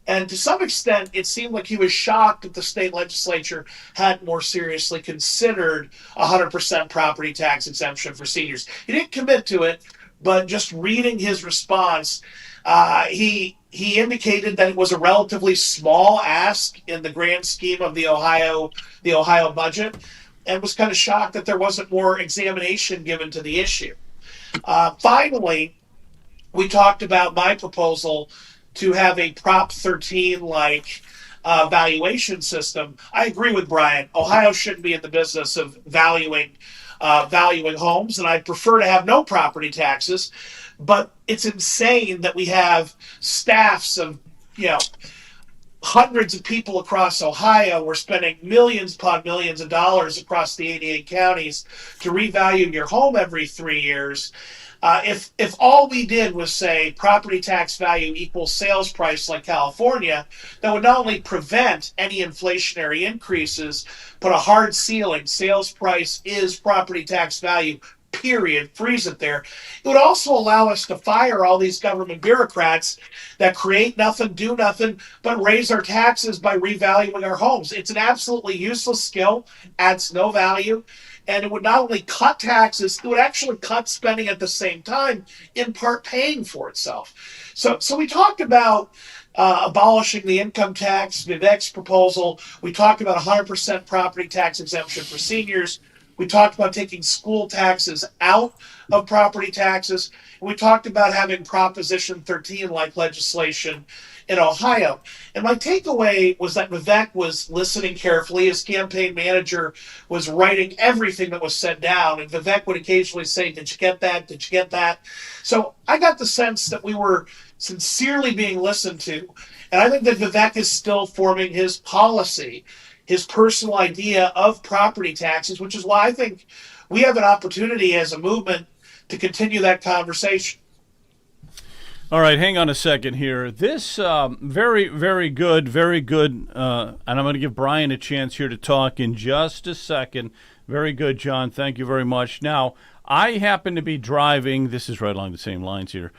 And to some extent, it seemed like he was shocked that the state legislature hadn't more seriously considered 100% property tax exemption for seniors. He didn't commit to it, but just reading his response, he indicated that it was a relatively small ask in the grand scheme of the Ohio budget, and was kind of shocked that there wasn't more examination given to the issue. Finally, we talked about my proposal to have a Prop 13-like valuation system. I agree with Brian. Ohio shouldn't be in the business of valuing homes, and I'd prefer to have no property taxes. But it's insane that we have staffs of, hundreds of people across Ohio. We're spending millions upon millions of dollars across the 88 counties to revalue your home every 3 years. If all we did was say property tax value equals sales price like California, that would not only prevent any inflationary increases, but a hard ceiling, sales price is property tax value, period, freeze it there. It would also allow us to fire all these government bureaucrats that create nothing, do nothing, but raise our taxes by revaluing our homes. It's an absolutely useless skill, adds no value. And it would not only cut taxes, it would actually cut spending at the same time, in part paying for itself. So we talked about abolishing the income tax, Vivek's proposal. We talked about 100% property tax exemption for seniors. We talked about taking school taxes out of property taxes. And we talked about having Proposition 13-like legislation in Ohio. And my takeaway was that Vivek was listening carefully. His campaign manager was writing everything that was said down. And Vivek would occasionally say, "Did you get that? Did you get that?" So I got the sense that we were sincerely being listened to. And I think that Vivek is still forming his policy, his personal idea of property taxes, which is why I think we have an opportunity as a movement to continue that conversation. All right, hang on a second here. This very, very good, and I'm going to give Brian a chance here to talk in just a second. Very good, John. Thank you very much. Now, I happen to be driving. This is right along the same lines here.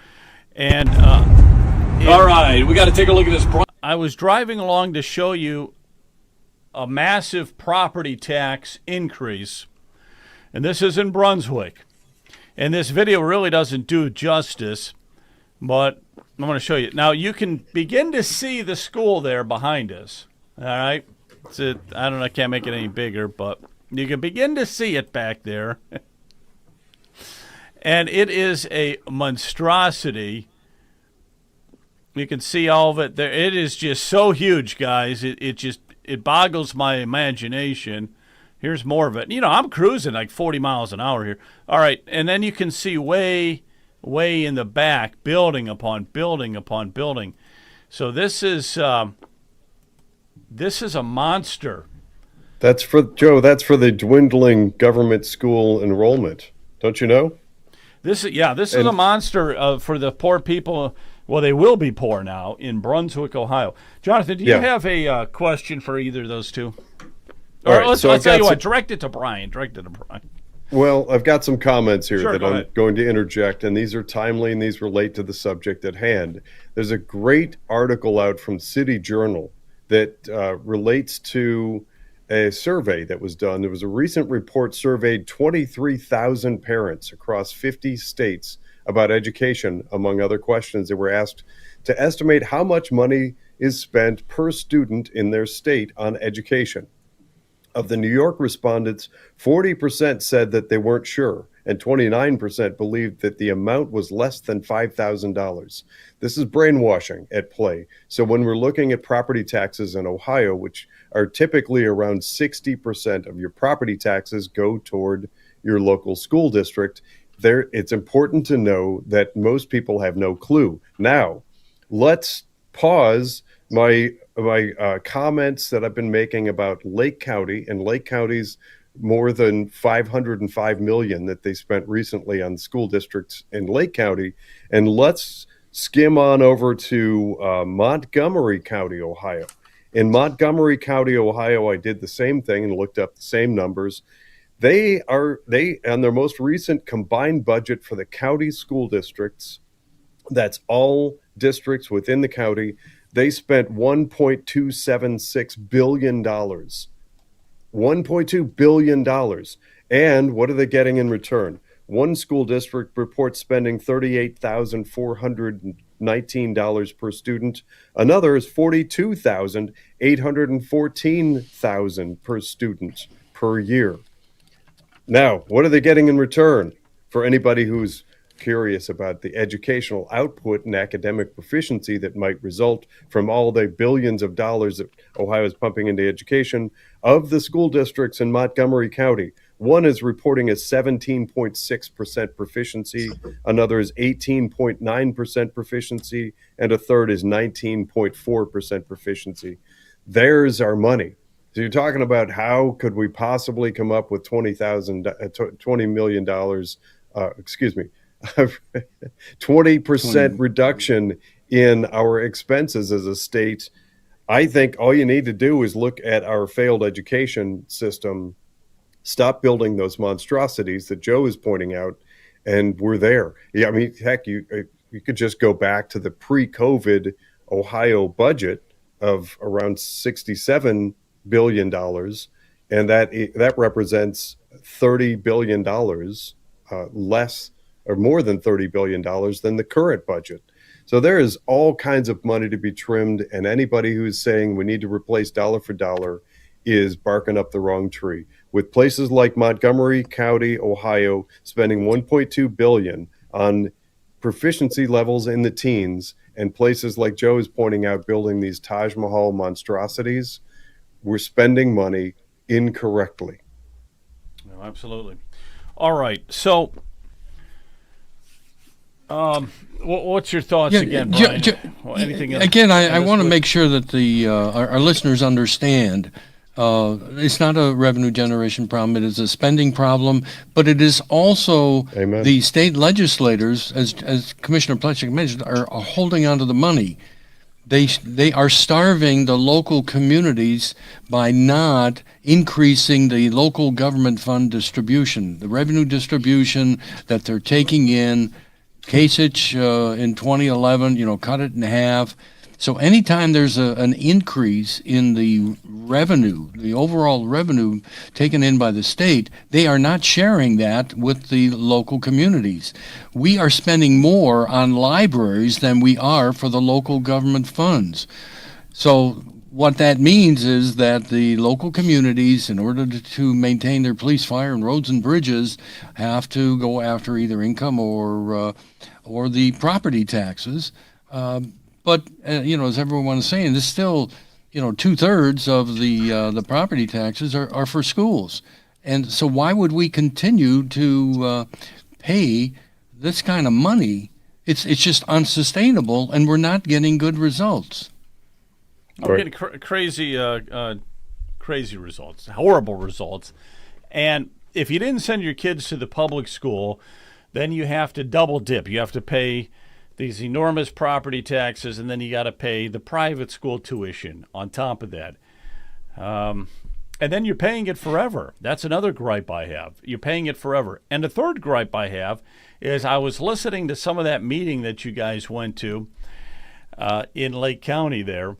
And all right, we got to take a look at this. I was driving along to show you a massive property tax increase, and this is in Brunswick. And this video really doesn't do justice, but I'm going to show you. Now, you can begin to see the school there behind us. All right? I don't know, I can't make it any bigger, but you can begin to see it back there. And it is a monstrosity. You can see all of it there. It is just so huge, guys. It boggles my imagination. Here's more of it. I'm cruising like 40 miles an hour here. All right, and then you can see way in the back, building upon building upon building. So this is a monster. That's for Joe. That's for the dwindling government school enrollment. Don't you know? This is a monster for the poor people. Well, they will be poor now in Brunswick, Ohio. Jonathan, do you have a question for either of those two? Or let's tell you what, direct it to Brian. Well, I've got some comments here that I'm ahead. going to interject, and these are timely and these relate to the subject at hand. There's a great article out from City Journal that relates to a survey that was done. There was a recent report surveyed 23,000 parents across 50 states about education, among other questions. They were asked to estimate how much money is spent per student in their state on education. Of the New York respondents, 40% said that they weren't sure, and 29% believed that the amount was less than $5,000. This is brainwashing at play. So when we're looking at property taxes in Ohio, which are typically around 60% of your property taxes go toward your local school district, it's important to know that most people have no clue. Now, let's pause my comments that I've been making about Lake County and Lake County's more than $505 million that they spent recently on school districts in Lake County, and let's skim on over to Montgomery County, Ohio. In Montgomery County, Ohio, I did the same thing and looked up the same numbers. They on their most recent combined budget for the county school districts, that's all districts within the county, they spent $1.276 billion. $1.2 billion. And what are they getting in return? One school district reports spending $38,419 per student. Another is $42,814 per student per year. Now, what are they getting in return? For anybody who's curious about the educational output and academic proficiency that might result from all the billions of dollars that Ohio is pumping into education, of the school districts in Montgomery County, one is reporting a 17.6% proficiency, another is 18.9% proficiency, and a third is 19.4% proficiency. There's our money. So you're talking about how could we possibly come up with $20 million, 20% reduction in our expenses as a state. I think all you need to do is look at our failed education system, stop building those monstrosities that Joe is pointing out, and we're there. Yeah, I mean, heck, you could just go back to the pre-COVID Ohio budget of around $67 billion, and that represents $30 billion less or more than $30 billion than the current budget. So there is all kinds of money to be trimmed, and anybody who's saying we need to replace dollar for dollar is barking up the wrong tree. With places like Montgomery County, Ohio, spending $1.2 billion on proficiency levels in the teens, and places like Joe is pointing out building these Taj Mahal monstrosities, we're spending money incorrectly. No, absolutely. All right, so what's your thoughts again, Brian? Anything else? Again, I want to make sure that our listeners understand it's not a revenue generation problem. It is a spending problem, but it is also the state legislators, as Commissioner Plechik mentioned, are holding onto the money. They are starving the local communities by not increasing the local government fund distribution, the revenue distribution that they're taking in. Kasich in 2011, cut it in half. So anytime there's an increase in the revenue, the overall revenue taken in by the state, they are not sharing that with the local communities. We are spending more on libraries than we are for the local government funds. So what that means is that the local communities, in order to maintain their police, fire, and roads and bridges, have to go after either income or the property taxes. But as everyone is saying, there's still, 2/3 of the property taxes are for schools, and so why would we continue to pay this kind of money? It's just unsustainable, and we're not getting good results. We're getting crazy results, horrible results, and if you didn't send your kids to the public school, then you have to double dip. You have to pay these enormous property taxes, and then you got to pay the private school tuition on top of that. And then you're paying it forever. That's another gripe I have. You're paying it forever. And the third gripe I have is I was listening to some of that meeting that you guys went to in Lake County there,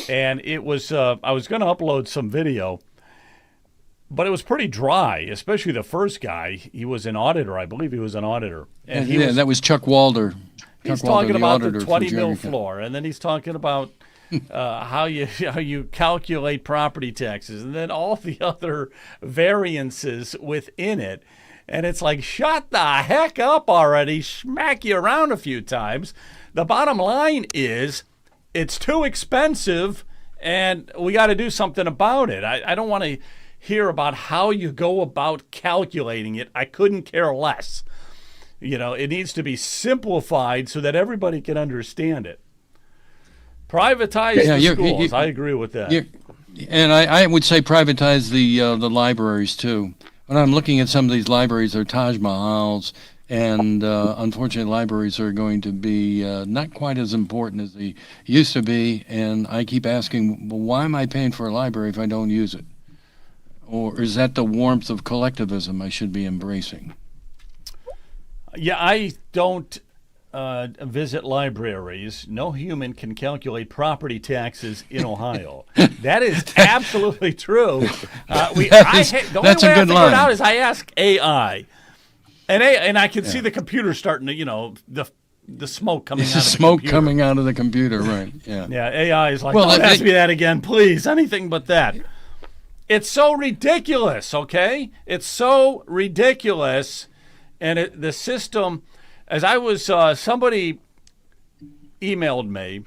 and it was I was going to upload some video, but it was pretty dry, especially the first guy. He was an auditor. I believe he was an auditor. And that was Chuck Walder. He's talking about the 20 mil floor, and then he's talking about how you calculate property taxes, and then all the other variances within it. And it's like, shut the heck up already, smack you around a few times. The bottom line is it's too expensive, and we got to do something about it. I don't want to hear about how you go about calculating it. I couldn't care less. It needs to be simplified so that everybody can understand it. Privatize the schools. I agree with that. And I would say privatize the libraries too. When I'm looking at some of these libraries, they're Taj Mahals, and unfortunately, libraries are going to be not quite as important as they used to be. And I keep asking, well, why am I paying for a library if I don't use it? Or is that the warmth of collectivism I should be embracing? Yeah, I don't visit libraries. No human can calculate property taxes in Ohio. That is absolutely true. The only way I figured it out is I ask AI, and I can see the computer starting to, the smoke coming out of the computer. It's the smoke coming out of the computer, right? Yeah. Yeah, AI is like, don't ask me that again, please. Anything but that. It's so ridiculous, okay? It's so ridiculous. And the system, as I was, somebody emailed me,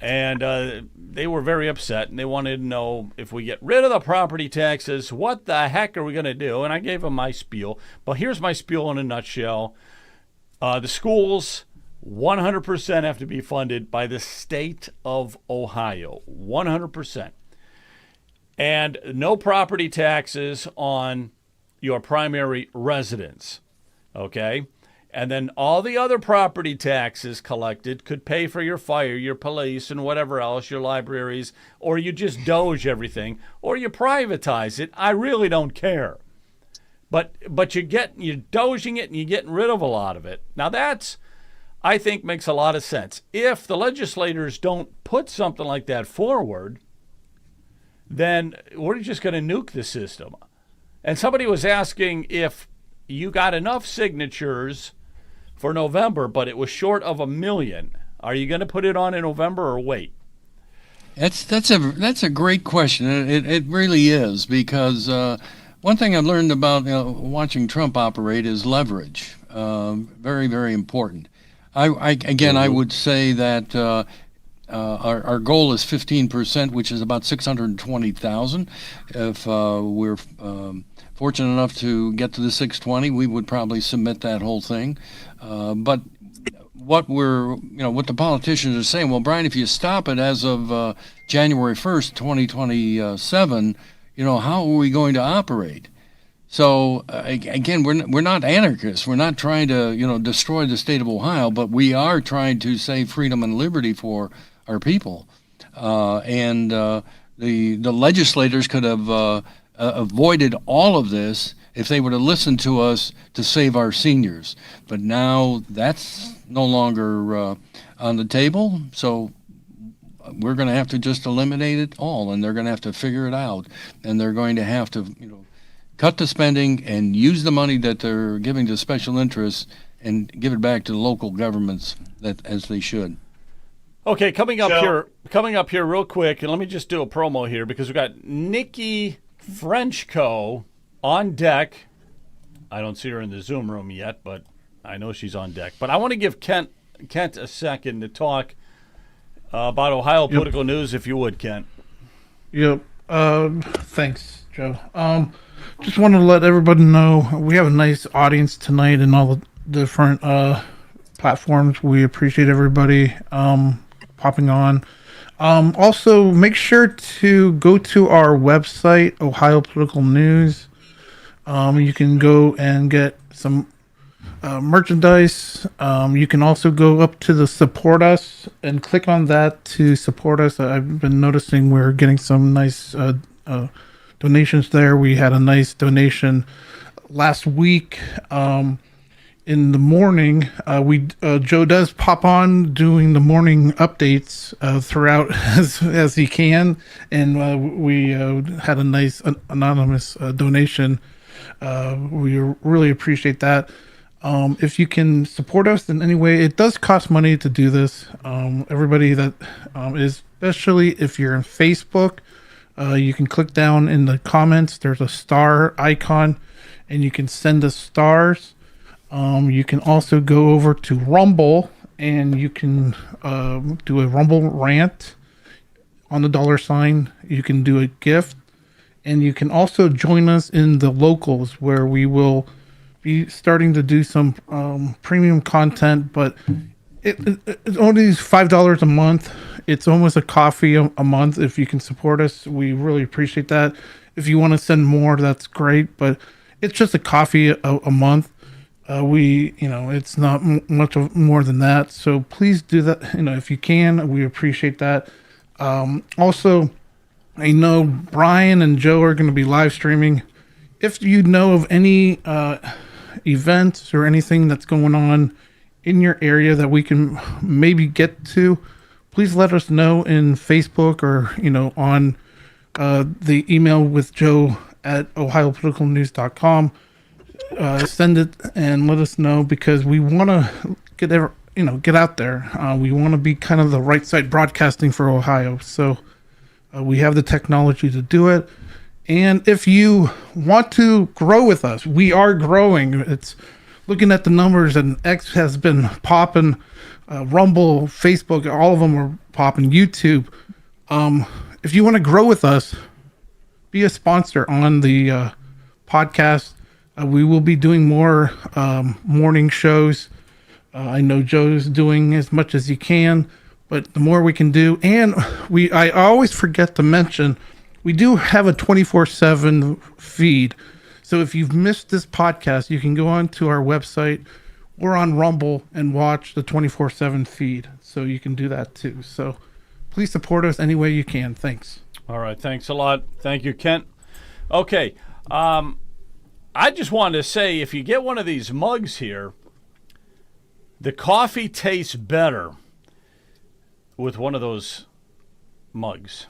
and they were very upset, and they wanted to know if we get rid of the property taxes, what the heck are we going to do? And I gave them my spiel. But here's my spiel in a nutshell. The schools 100% have to be funded by the state of Ohio, 100%. And no property taxes on your primary residence, okay? And then all the other property taxes collected could pay for your fire, your police, and whatever else, your libraries, or you just doge everything, or you privatize it. I really don't care. But you're doging it and you're getting rid of a lot of it. Now that's, I think, makes a lot of sense. If the legislators don't put something like that forward, then we're just going to nuke the system. And somebody was asking if you got enough signatures for November, but it was short of 1 million. Are you going to put it on in November or wait? That's a great question. It really is, because one thing I've learned about watching Trump operate is leverage. Very, very important. I would say that our goal is 15%, which is about 620,000. If we're fortunate enough to get to the 620, we would probably submit that whole thing. But what the politicians are saying, well, Brian, if you stop it as of January 1st, 2027, how are we going to operate? So again, we're not anarchists. We're not trying to destroy the state of Ohio, but we are trying to save freedom and liberty for our people. And the legislators could have avoided all of this if they would have listened to us to save our seniors. But now that's no longer on the table. So we're going to have to just eliminate it all, and they're going to have to figure it out, and they're going to have to cut the spending and use the money that they're giving to special interests and give it back to the local governments as they should. Okay, coming up here real quick, and let me just do a promo here because we've got Nikki Frenchco on deck. I don't see her in the Zoom room yet, but I know she's on deck. But I want to give Kent a second to talk about Ohio political news, if you would, Kent. Yep. Thanks, Joe. Just wanted to let everybody know we have a nice audience tonight in all the different platforms. We appreciate everybody popping on. Also, make sure to go to our website, Ohio Political News. You can go and get some merchandise. You can also go up to the support us and click on that to support us. I've been noticing we're getting some nice donations there. We had a nice donation last week. In the morning, Joe does pop on doing the morning updates throughout as he can, and we had a nice anonymous donation. We really appreciate that. If you can support us in any way, it does cost money to do this. Everybody that is, especially if you're in Facebook, you can click down in the comments. There's a star icon, and you can send us stars. You can also go over to Rumble, and you can do a Rumble rant on the $. You can do a gift, and you can also join us in the locals, where we will be starting to do some premium content, but it's only $5 a month. It's almost a coffee a month. If you can support us, we really appreciate that. If you want to send more, that's great, but it's just a coffee a month. It's not much more than that. So please do that. If you can, we appreciate that. Also, I know Brian and Joe are going to be live streaming. If you know of any events or anything that's going on in your area that we can maybe get to, please let us know in Facebook or on the email with Joe at ohiopoliticalnews.com. Send it and let us know, because we want to get out there. We want to be kind of the right side broadcasting for Ohio. So we have the technology to do it. And if you want to grow with us, we are growing. It's looking at the numbers, and X has been popping, Rumble, Facebook, all of them are popping, YouTube. If you want to grow with us, be a sponsor on the podcast. We will be doing more morning shows. I know Joe's doing as much as he can, but the more we can do, and I always forget to mention, we do have a 24/7 feed. So if you've missed this podcast, you can go on to our website. We're on Rumble and watch the 24/7 feed. So you can do that too. So please support us any way you can. Thanks. All right. Thanks a lot. Thank you, Kent. Okay. I just wanted to say, if you get one of these mugs here, the coffee tastes better with one of those mugs.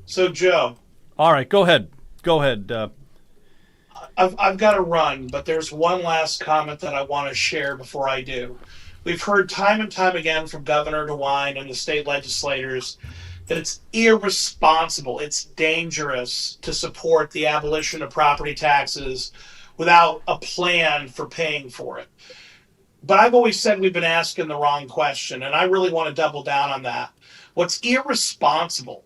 So, Joe. All right, go ahead. Go ahead. I've got to run, but there's one last comment that I want to share before I do. We've heard time and time again from Governor DeWine and the state legislators that it's irresponsible, it's dangerous to support the abolition of property taxes without a plan for paying for it. But I've always said we've been asking the wrong question, and I really want to double down on that. What's irresponsible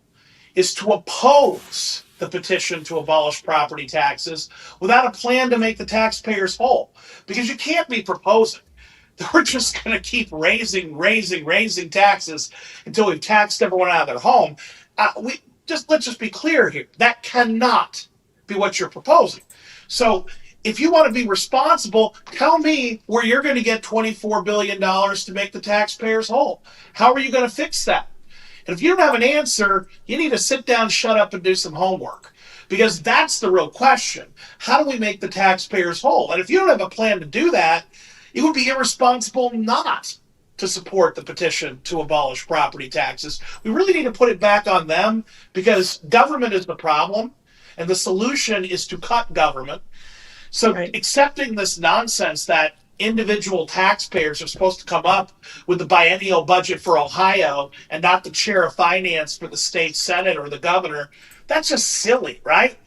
is to oppose the petition to abolish property taxes without a plan to make the taxpayers whole. Because you can't be proposing that we're just going to keep raising taxes until we've taxed everyone out of their home. Let's just be clear here. That cannot be what you're proposing. So if you want to be responsible, tell me where you're going to get $24 billion to make the taxpayers whole. How are you going to fix that? And if you don't have an answer, you need to sit down, shut up, and do some homework. Because that's the real question. How do we make the taxpayers whole? And if you don't have a plan to do that, it would be irresponsible not to support the petition to abolish property taxes. We really need to put it back on them, because government is the problem, and the solution is to cut government. So accepting this nonsense that individual taxpayers are supposed to come up with the biennial budget for Ohio and not the chair of finance for the state senate or the governor, that's just silly, right?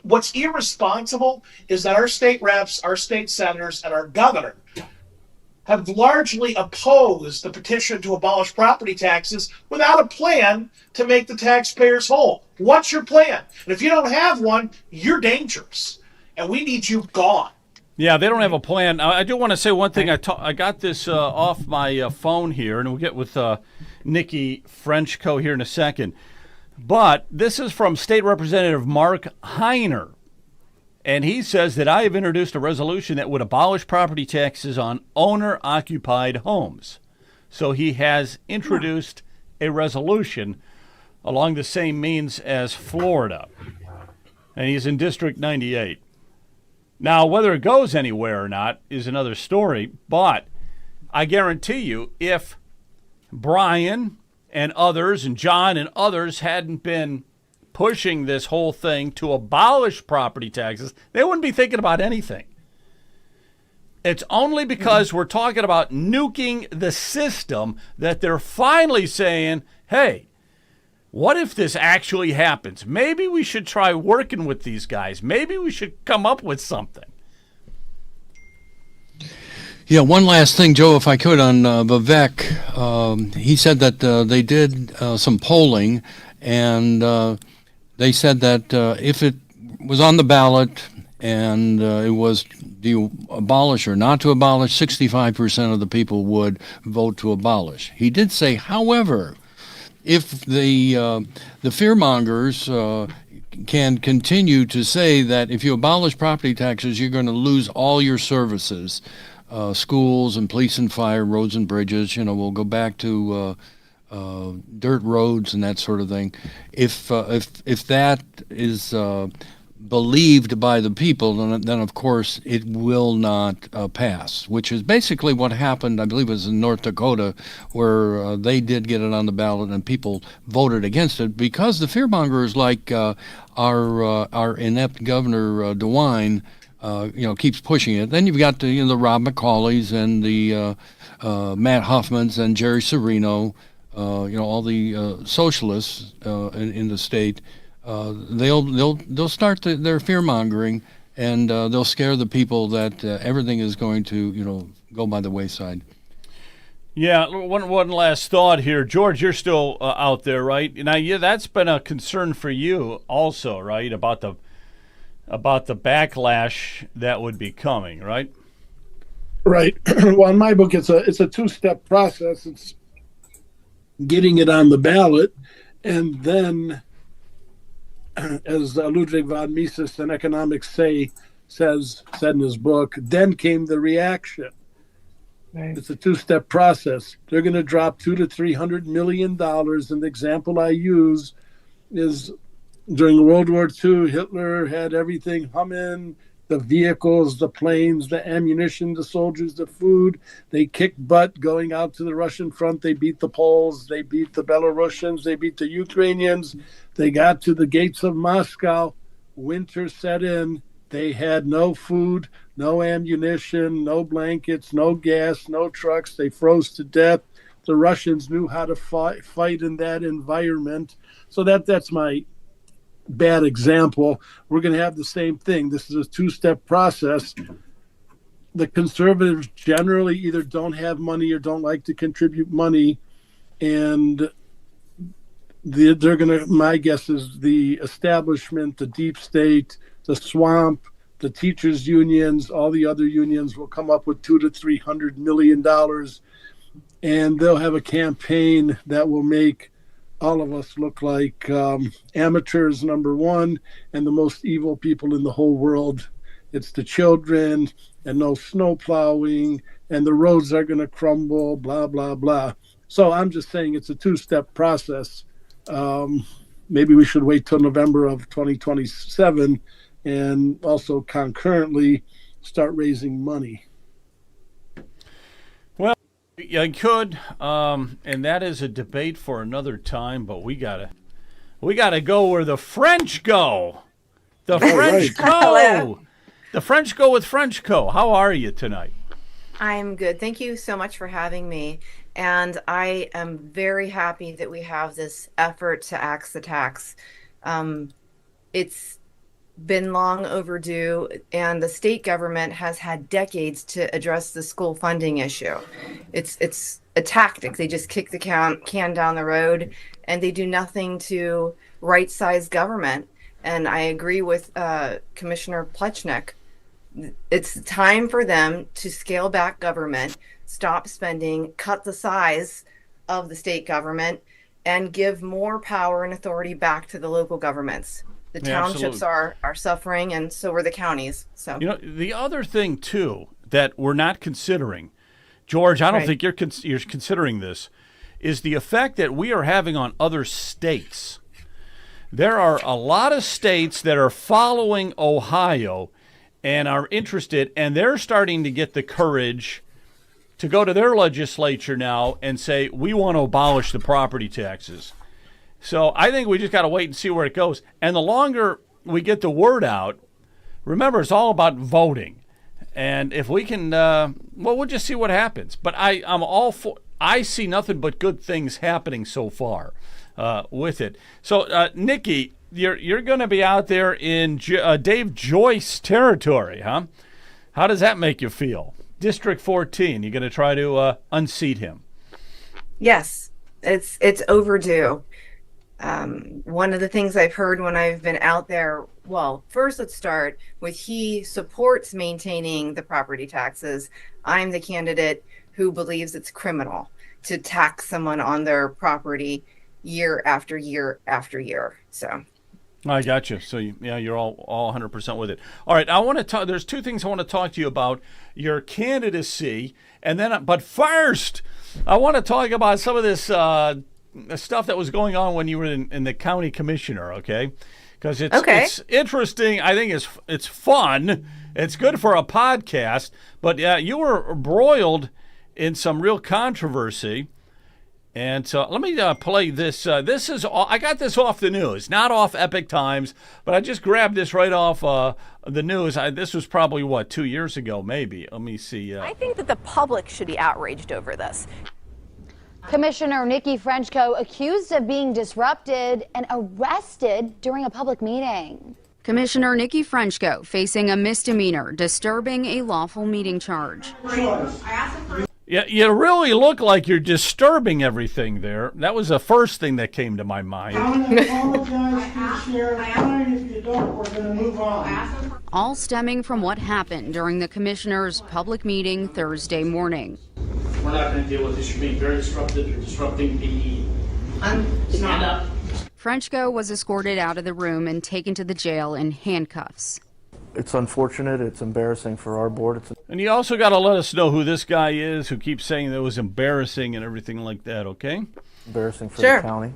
What's irresponsible is that our state reps, our state senators, and our governor have largely opposed the petition to abolish property taxes without a plan to make the taxpayers whole. What's your plan? And if you don't have one, you're dangerous, and we need you gone. Yeah, they don't have a plan. I do want to say one thing. I got this off my phone here, and we'll get with Nikki Frenchco here in a second. But this is from State Representative Mark Heiner. And he says that I have introduced a resolution that would abolish property taxes on owner-occupied homes. So he has introduced a resolution along the same means as Florida. And he's in District 98. Now, whether it goes anywhere or not is another story, but I guarantee you, if Brian and others and John and others hadn't been pushing this whole thing to abolish property taxes, they wouldn't be thinking about anything. It's only because we're talking about nuking the system that they're finally saying, hey, what if this actually happens? Maybe we should try working with these guys. Maybe we should come up with something. Yeah, one last thing, Joe, if I could, on Vivek. He said that they did some polling, and they said that if it was on the ballot and it was do you abolish or not to abolish, 65% of the people would vote to abolish. He did say, however, if the fearmongers can continue to say that if you abolish property taxes, you're going to lose all your services, schools and police and fire, roads and bridges, we'll go back to dirt roads and that sort of thing. If that is believed by the people, then of course it will not pass, which is basically what happened, I believe it was in North Dakota, where they did get it on the ballot and people voted against it because the fearmongers like our inept Governor DeWine keeps pushing it. Then you've got the Rob McCaulays and the Matt Huffmans and Jerry Serino, all the socialists in the state. They'll start their fear mongering, and they'll scare the people that everything is going to go by the wayside. Yeah, one last thought here, George. You're still out there, right? Now, yeah, that's been a concern for you also, right? About the backlash that would be coming, right? Right. Well, in my book, it's a two-step process. It's getting it on the ballot, and then, as Ludwig von Mises, an economics said in his book, then came the reaction. Right. It's a two-step process. They're going to drop $200 to $300 million, and the example I use is during World War II, Hitler had everything humming, the vehicles, the planes, the ammunition, the soldiers, the food. They kicked butt going out to the Russian front. They beat the Poles. They beat the Belarusians. They beat the Ukrainians. They got to the gates of Moscow. Winter set in. They had no food, no ammunition, no blankets, no gas, no trucks. They froze to death. The Russians knew how to fight in that environment. So that's my bad example. We're going to have the same thing. This is a two-step process. The conservatives generally either don't have money or don't like to contribute money, and they're going to, my guess is the establishment, the deep state, the swamp, the teachers unions, all the other unions will come up with $200 to $300 million, and they'll have a campaign that will make all of us look like amateurs, number one, and the most evil people in the whole world. It's the children, and no snow plowing, and the roads are going to crumble, blah, blah, blah. So I'm just saying it's a two-step process. Maybe we should wait till November of 2027 and also concurrently start raising money. Yeah, I could, and that is a debate for another time. But we gotta go where the French go. The French go. The French go with French Co. How are you tonight? I'm good. Thank you so much for having me. And I am very happy that we have this effort to axe the tax. It's been long overdue, and the state government has had decades to address the school funding issue. It's a tactic. They just kick the can down the road, and they do nothing to right-size government. And I agree with Commissioner Plechnik. It's time for them to scale back government, stop spending, cut the size of the state government, and give more power and authority back to the local governments. The Yeah, townships are suffering, and so are the counties. So the other thing too that we're not considering, George, I don't think you're considering this, is the effect that we are having on other states. There are a lot of states that are following Ohio and are interested, and they're starting to get the courage to go to their legislature now and say, we want to abolish the property taxes. So I think we just got to wait and see where it goes. And the longer we get the word out, remember, it's all about voting. And if we can, we'll just see what happens. But I'm all for, I see nothing but good things happening so far with it. So, Nikki, you're going to be out there in Dave Joyce territory, huh? How does that make you feel? District 14, you're going to try to unseat him. Yes, it's overdue. One of the things I've heard when I've been out there, well, first let's start with he supports maintaining the property taxes. I'm the candidate who believes it's criminal to tax someone on their property year after year after year. So I got you. So you're all 100% with it. All right, I want to talk. There's two things I want to talk to you about: your candidacy, and then. But first, I want to talk about some of this stuff that was going on when you were in the county commissioner. Okay, because it's interesting. I think it's fun. It's good for a podcast. But you were embroiled in some real controversy. And so let me play this. This is I got this off the news, not off Epic Times, but I just grabbed this right off the news. This was probably, 2 years ago, maybe. Let me see. I think that the public should be outraged over this. Commissioner Nikki Frenchco accused of being disrupted and arrested during a public meeting. Commissioner Nikki Frenchco facing a misdemeanor, disturbing a lawful meeting charge. Yeah, you really look like you're disturbing everything there. That was the first thing that came to my mind. I'm going to apologize to the sheriff. Fine, if you don't, we're going to move on. All stemming from what happened during the commissioner's public meeting Thursday morning. We're not going to deal with this. You're being very disruptive. You're disrupting the... Stand up. Frenchco was escorted out of the room and taken to the jail in handcuffs. It's unfortunate. It's embarrassing for our board. And you also got to let us know who this guy is who keeps saying that it was embarrassing and everything like that, okay? Embarrassing for the county.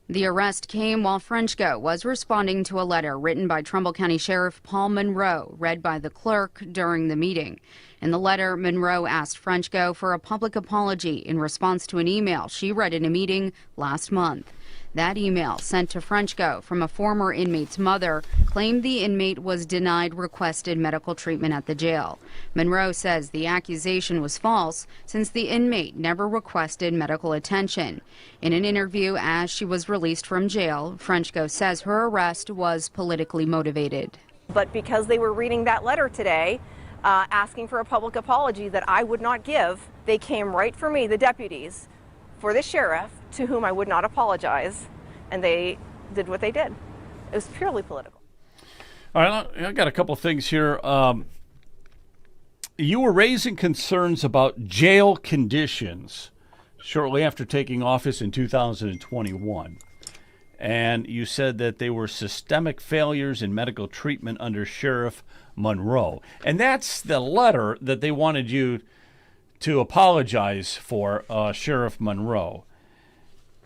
The arrest came while Frenchco was responding to a letter written by Trumbull County Sheriff Paul Monroe, read by the clerk during the meeting. In the letter, Monroe asked Frenchco for a public apology in response to an email she read in a meeting last month. That email, sent to Frenchco from a former inmate's mother, claimed the inmate was denied requested medical treatment at the jail. Monroe says the accusation was false since the inmate never requested medical attention. In an interview as she was released from jail, Frenchco says her arrest was politically motivated. But because they were reading that letter today, asking for a public apology that I would not give, they came right for me, the deputies, for the sheriff, to whom I would not apologize, and they did what they did. It was purely political. All right, I got a couple things here. You were raising concerns about jail conditions shortly after taking office in 2021. And you said that they were systemic failures in medical treatment under Sheriff Monroe. And that's the letter that they wanted you to apologize for, Sheriff Monroe.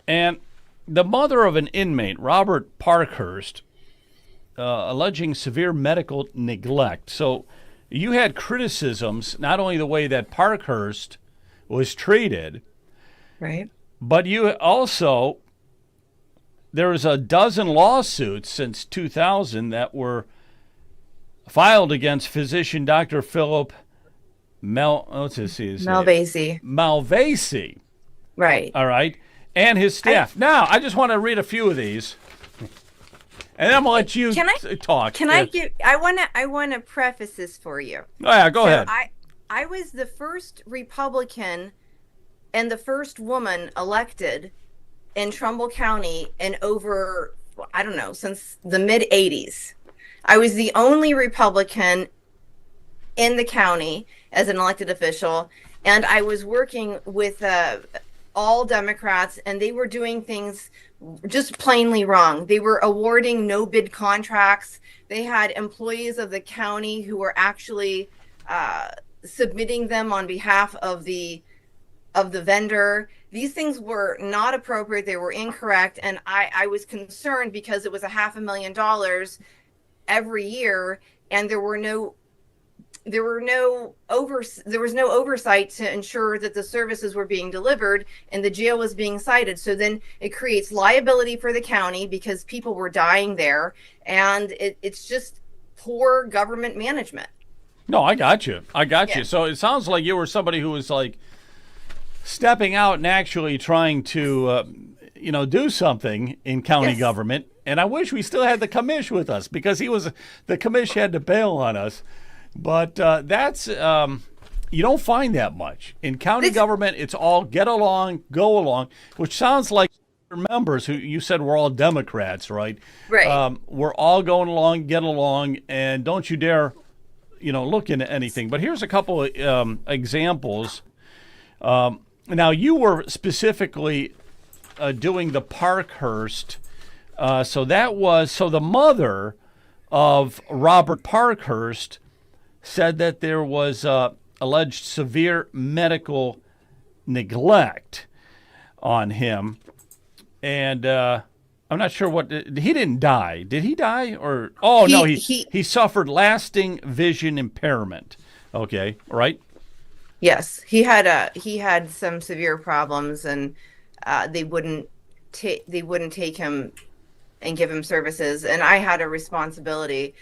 And the mother of an inmate, Robert Parkhurst, alleging severe medical neglect. So you had criticisms, not only the way that Parkhurst was treated, right, but you also, there was a dozen lawsuits since 2000 that were filed against physician Dr. Philip Malvasi. Malvasi. Right. All right. And his staff. Now, I just want to read a few of these. And then I'm going to let you talk. I want to preface this for you. Oh, yeah, go ahead. I was the first Republican and the first woman elected in Trumbull County in over, I don't know, since the mid-'80s. I was the only Republican in the county as an elected official, and I was working with all Democrats, and they were doing things just plainly wrong. They were awarding no bid contracts. They had employees of the county who were actually submitting them on behalf of the vendor. These things were not appropriate. They were incorrect, and I was concerned because it was $500,000 every year, and there was no oversight to ensure that the services were being delivered, and the jail was being cited. So then it creates liability for the county because people were dying there, and it's just poor government management. No, I got you. So it sounds like you were somebody who was like stepping out and actually trying to, do something in county government. And I wish we still had the commish with us, because the commish had to bail on us. But that's you don't find that much in county government. It's all get along, go along, which sounds like your members who you said were all Democrats, right? Right. We're all going along, get along, and don't you dare, look into anything. But here's a couple of examples. Now, you were specifically doing the Parkhurst. So the mother of Robert Parkhurst said that there was alleged severe medical neglect on him. And I'm not sure he didn't die. Did he die? Or, he suffered lasting vision impairment. Okay, right? Yes, he had some severe problems, and they wouldn't take him and give him services, and I had a responsibility.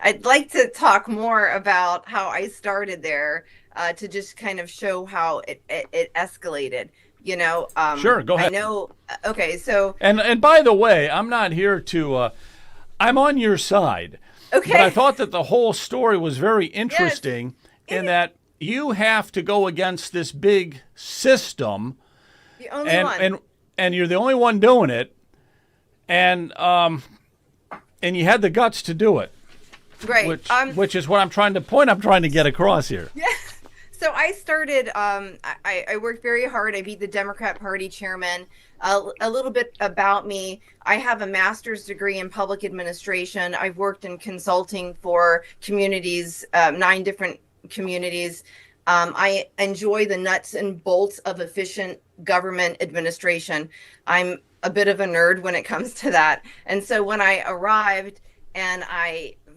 I'd like to talk more about how I started there, to just kind of show how it escalated. Sure, go ahead. I know. Okay, so and by the way, I'm not here to. I'm on your side. Okay. But I thought that the whole story was very interesting in that you have to go against this big system. The only one. And you're the only one doing it. And you had the guts to do it. Right. Which is what I'm trying to get across here. Yeah. So I started, I worked very hard. I beat the Democrat Party chairman. A little bit about me. I have a master's degree in public administration. I've worked in consulting for communities, 9 different communities. I enjoy the nuts and bolts of efficient government administration. I'm a bit of a nerd when it comes to that. And so when I arrived, and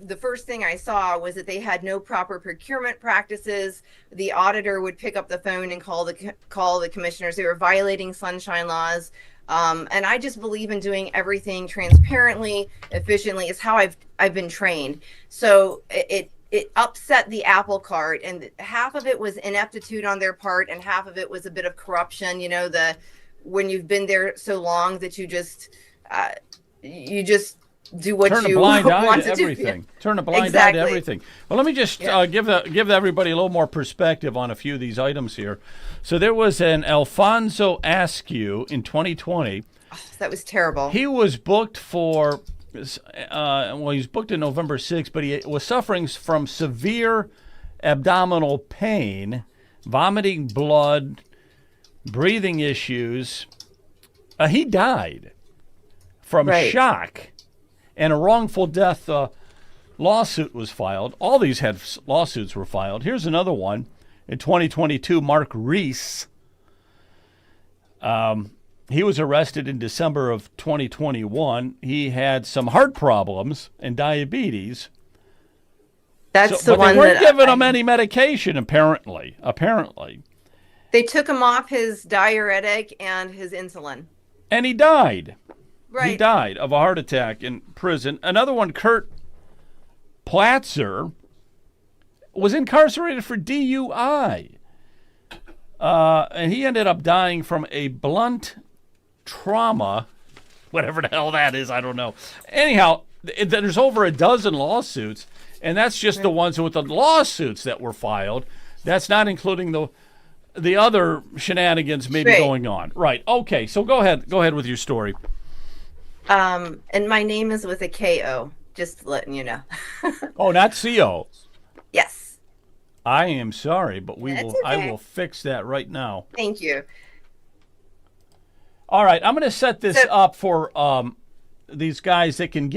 the first thing I saw was that they had no proper procurement practices. The auditor would pick up the phone and call the commissioners. They were violating sunshine laws. And I just believe in doing everything transparently, efficiently. Is how I've been trained. So it upset the apple cart, and half of it was ineptitude on their part, and half of it was a bit of corruption. When you've been there so long that you just do what you want to do. Turn a blind eye to everything. Well, let me just give everybody a little more perspective on a few of these items here. So there was an Alfonso Askew in 2020. Oh, that was terrible. He was booked for, he was booked in November 6th, but he was suffering from severe abdominal pain, vomiting blood, breathing issues. He died from shock. And a wrongful death lawsuit was filed. All these lawsuits were filed. Here's another one. In 2022, Mark Reese, he was arrested in December of 2021. He had some heart problems and diabetes. But they weren't giving him any medication, apparently. They took him off his diuretic and his insulin. And he died. Right. He died of a heart attack in prison. Another one, Kurt Platzer, was incarcerated for DUI. And he ended up dying from a blunt trauma, whatever the hell that is, I don't know. Anyhow, there's over a dozen lawsuits, and that's just the ones with the lawsuits that were filed. That's not including the other shenanigans maybe going on. Right. Okay, so go ahead with your story. And my name is with a K-O, just letting you know. Oh, not C-O. Yes. I am sorry, but That's I okay. will fix that right now. Thank you. All right, I'm going to set this up for these guys that can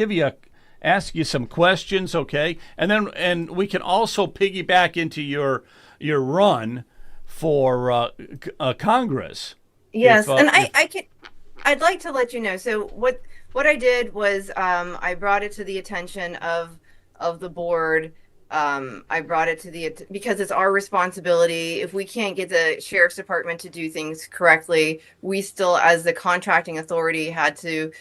ask you some questions, okay? And we can also piggyback into your run for Congress. Yes, I'd like to let you know. So what I did was I brought it to the attention of the board. I brought it to because it's our responsibility. If we can't get the sheriff's department to do things correctly, we still, as the contracting authority, had to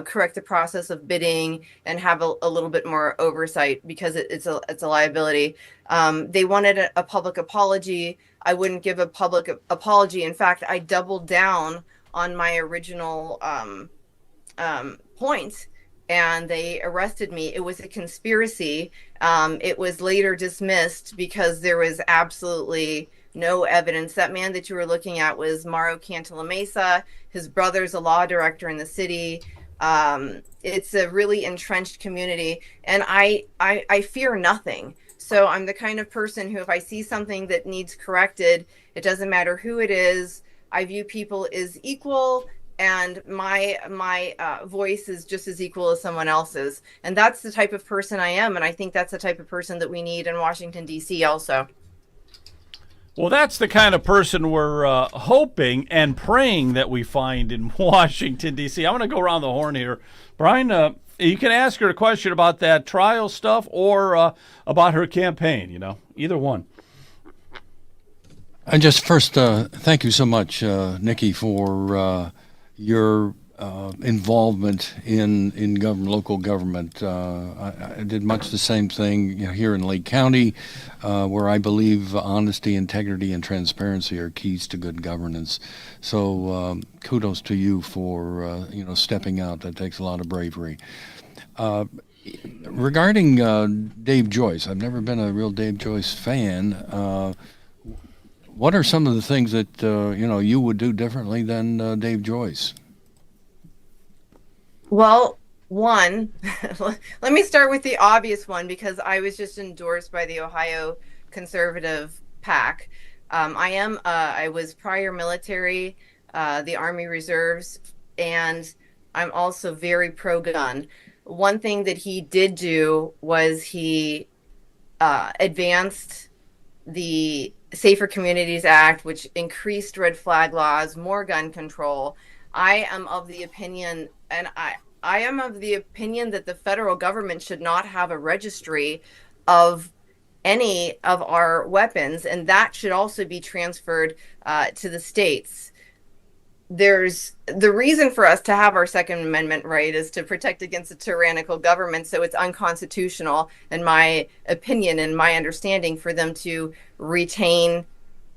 correct the process of bidding and have a little bit more oversight because it's a liability. They wanted a public apology. I wouldn't give a public apology. In fact, I doubled down on my original points, and they arrested me. It was a conspiracy. It was later dismissed because there was absolutely no evidence. That man that you were looking at was Mauro Cantalamessa. His brother's a law director in the city. It's a really entrenched community, and I fear nothing. So I'm the kind of person who, if I see something that needs corrected, it doesn't matter who it is. I view people as equal, and my voice is just as equal as someone else's. And that's the type of person I am, and I think that's the type of person that we need in Washington, D.C. also. Well, that's the kind of person we're hoping and praying that we find in Washington, D.C. I'm going to go around the horn here. Brian, you can ask her a question about that trial stuff or about her campaign, either one. I just first thank you so much, Nikki, for your involvement in local government. I did much the same thing here in Lake County, where I believe honesty, integrity, and transparency are keys to good governance. So kudos to you for stepping out. That takes a lot of bravery. Regarding Dave Joyce, I've never been a real Dave Joyce fan. What are some of the things that you would do differently than Dave Joyce? Well, one, let me start with the obvious one, because I was just endorsed by the Ohio Conservative PAC. I was prior military, the Army Reserves, and I'm also very pro-gun. One thing that he did do was he advanced the Safer Communities Act, which increased red flag laws, more gun control. I am of the opinion, and I am of the opinion that the federal government should not have a registry of any of our weapons, and that should also be transferred to the states. There's the reason for us to have our Second Amendment right is to protect against a tyrannical government. So it's unconstitutional, in my opinion and my understanding, for them to retain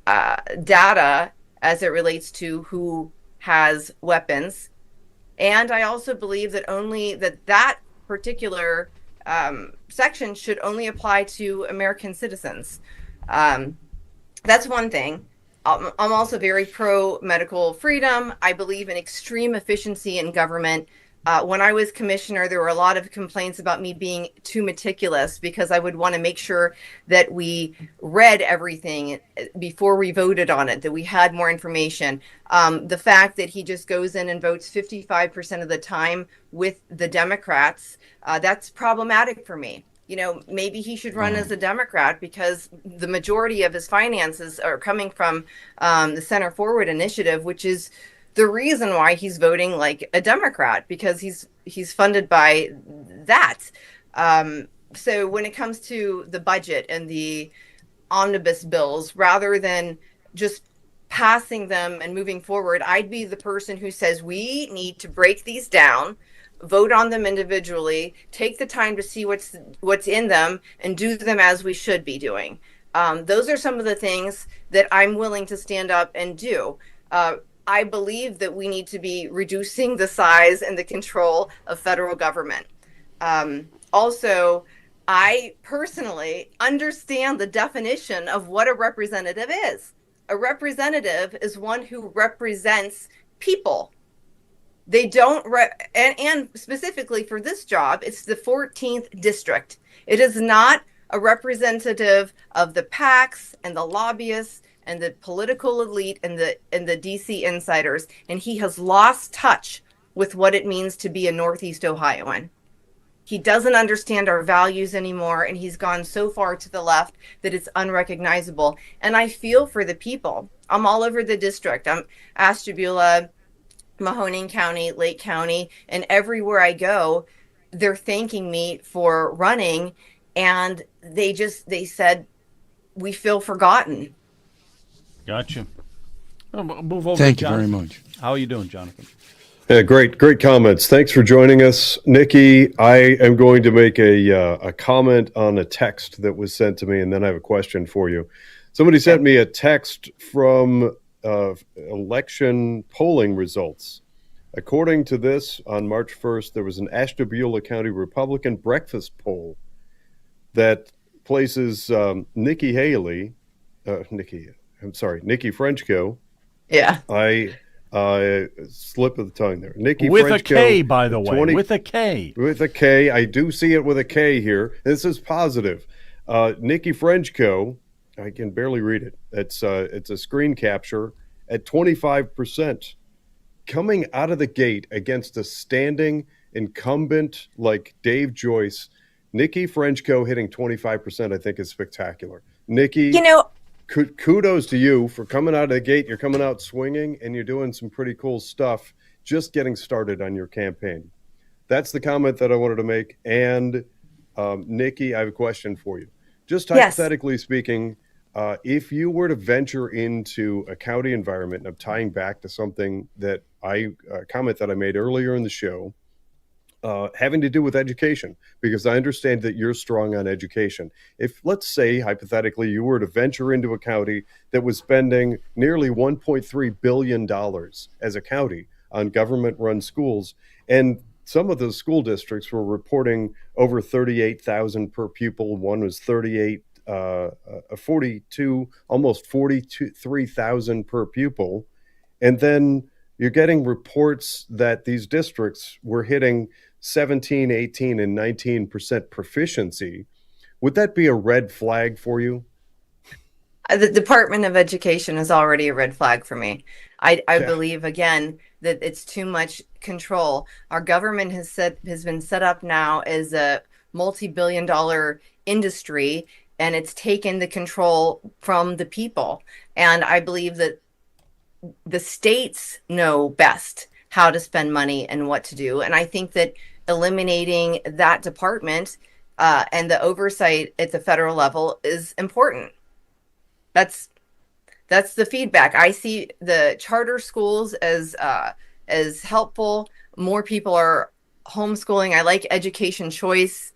data as it relates to who has weapons. And I also believe that that particular section should only apply to American citizens. That's one thing. I'm also very pro medical freedom. I believe in extreme efficiency in government. When I was commissioner, there were a lot of complaints about me being too meticulous because I would want to make sure that we read everything before we voted on it, that we had more information. The fact that he just goes in and votes 55% of the time with the Democrats, that's problematic for me. Maybe he should run as a Democrat, because the majority of his finances are coming from the Center Forward initiative, which is the reason why he's voting like a Democrat, because he's funded by that. So when it comes to the budget and the omnibus bills, rather than just passing them and moving forward, I'd be the person who says we need to break these down, vote on them individually, take the time to see what's in them, and do them as we should be doing. Those are some of the things that I'm willing to stand up and do. I believe that we need to be reducing the size and the control of federal government. Also, I personally understand the definition of what a representative is. A representative is one who represents people. They don't, and specifically for this job, it's the 14th district. It is not a representative of the PACs and the lobbyists and the political elite and the DC insiders, and he has lost touch with what it means to be a Northeast Ohioan. He doesn't understand our values anymore, and he's gone so far to the left that it's unrecognizable. And I feel for the people. I'm all over the district. I'm Ashtabula, Mahoning County, Lake County, and everywhere I go, they're thanking me for running, and they said, we feel forgotten. Gotcha. I'll move over. Thank you very much. How are you doing, Jonathan? Yeah, great comments. Thanks for joining us, Nikki. I am going to make a comment on a text that was sent to me, and then I have a question for you. Somebody sent me a text from election polling results. According to this, on March 1st, there was an Ashtabula County Republican breakfast poll that places Nikki Frenchco. Yeah. Slip of the tongue there. Nikki with Frenchco, a K, by the way. With a K. With a K. I do see it with a K here. This is positive. Nikki Frenchco, I can barely read it. It's a screen capture at 25%. Coming out of the gate against a standing incumbent like Dave Joyce, Nikki Frenchco hitting 25%, I think, is spectacular. Nikki, kudos to you for coming out of the gate. You're coming out swinging, and you're doing some pretty cool stuff just getting started on your campaign. That's the comment that I wanted to make. And Nikki, I have a question for you. Just hypothetically speaking, if you were to venture into a county environment, and I'm tying back to something that comment that I made earlier in the show, having to do with education, because I understand that you're strong on education. If, let's say, hypothetically, you were to venture into a county that was spending nearly $1.3 billion as a county on government-run schools, and some of those school districts were reporting over 38,000 per pupil. One was 42, almost 43,000 per pupil. And then you're getting reports that these districts were hitting 17, 18, and 19% proficiency. Would that be a red flag for you? The Department of Education is already a red flag for me. I believe, again, that it's too much control. Our government has been set up now as a multi-billion-dollar industry, and it's taken the control from the people. And I believe that the states know best how to spend money and what to do. And I think that eliminating that department and the oversight at the federal level is important. That's the feedback. I see the charter schools as helpful. More people are homeschooling. I like education choice.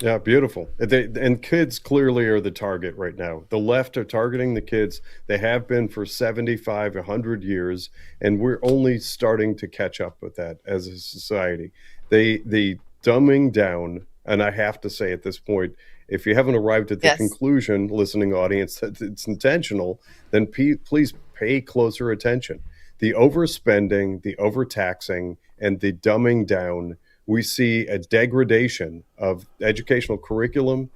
Yeah, beautiful. And kids clearly are the target right now. The left are targeting the kids. They have been for 75, 100 years, and we're only starting to catch up with that as a society. The dumbing down, and I have to say at this point, if you haven't arrived at the conclusion, listening audience, that it's intentional, then please pay closer attention. The overspending, the overtaxing, and the dumbing down, we see a degradation of educational curriculum,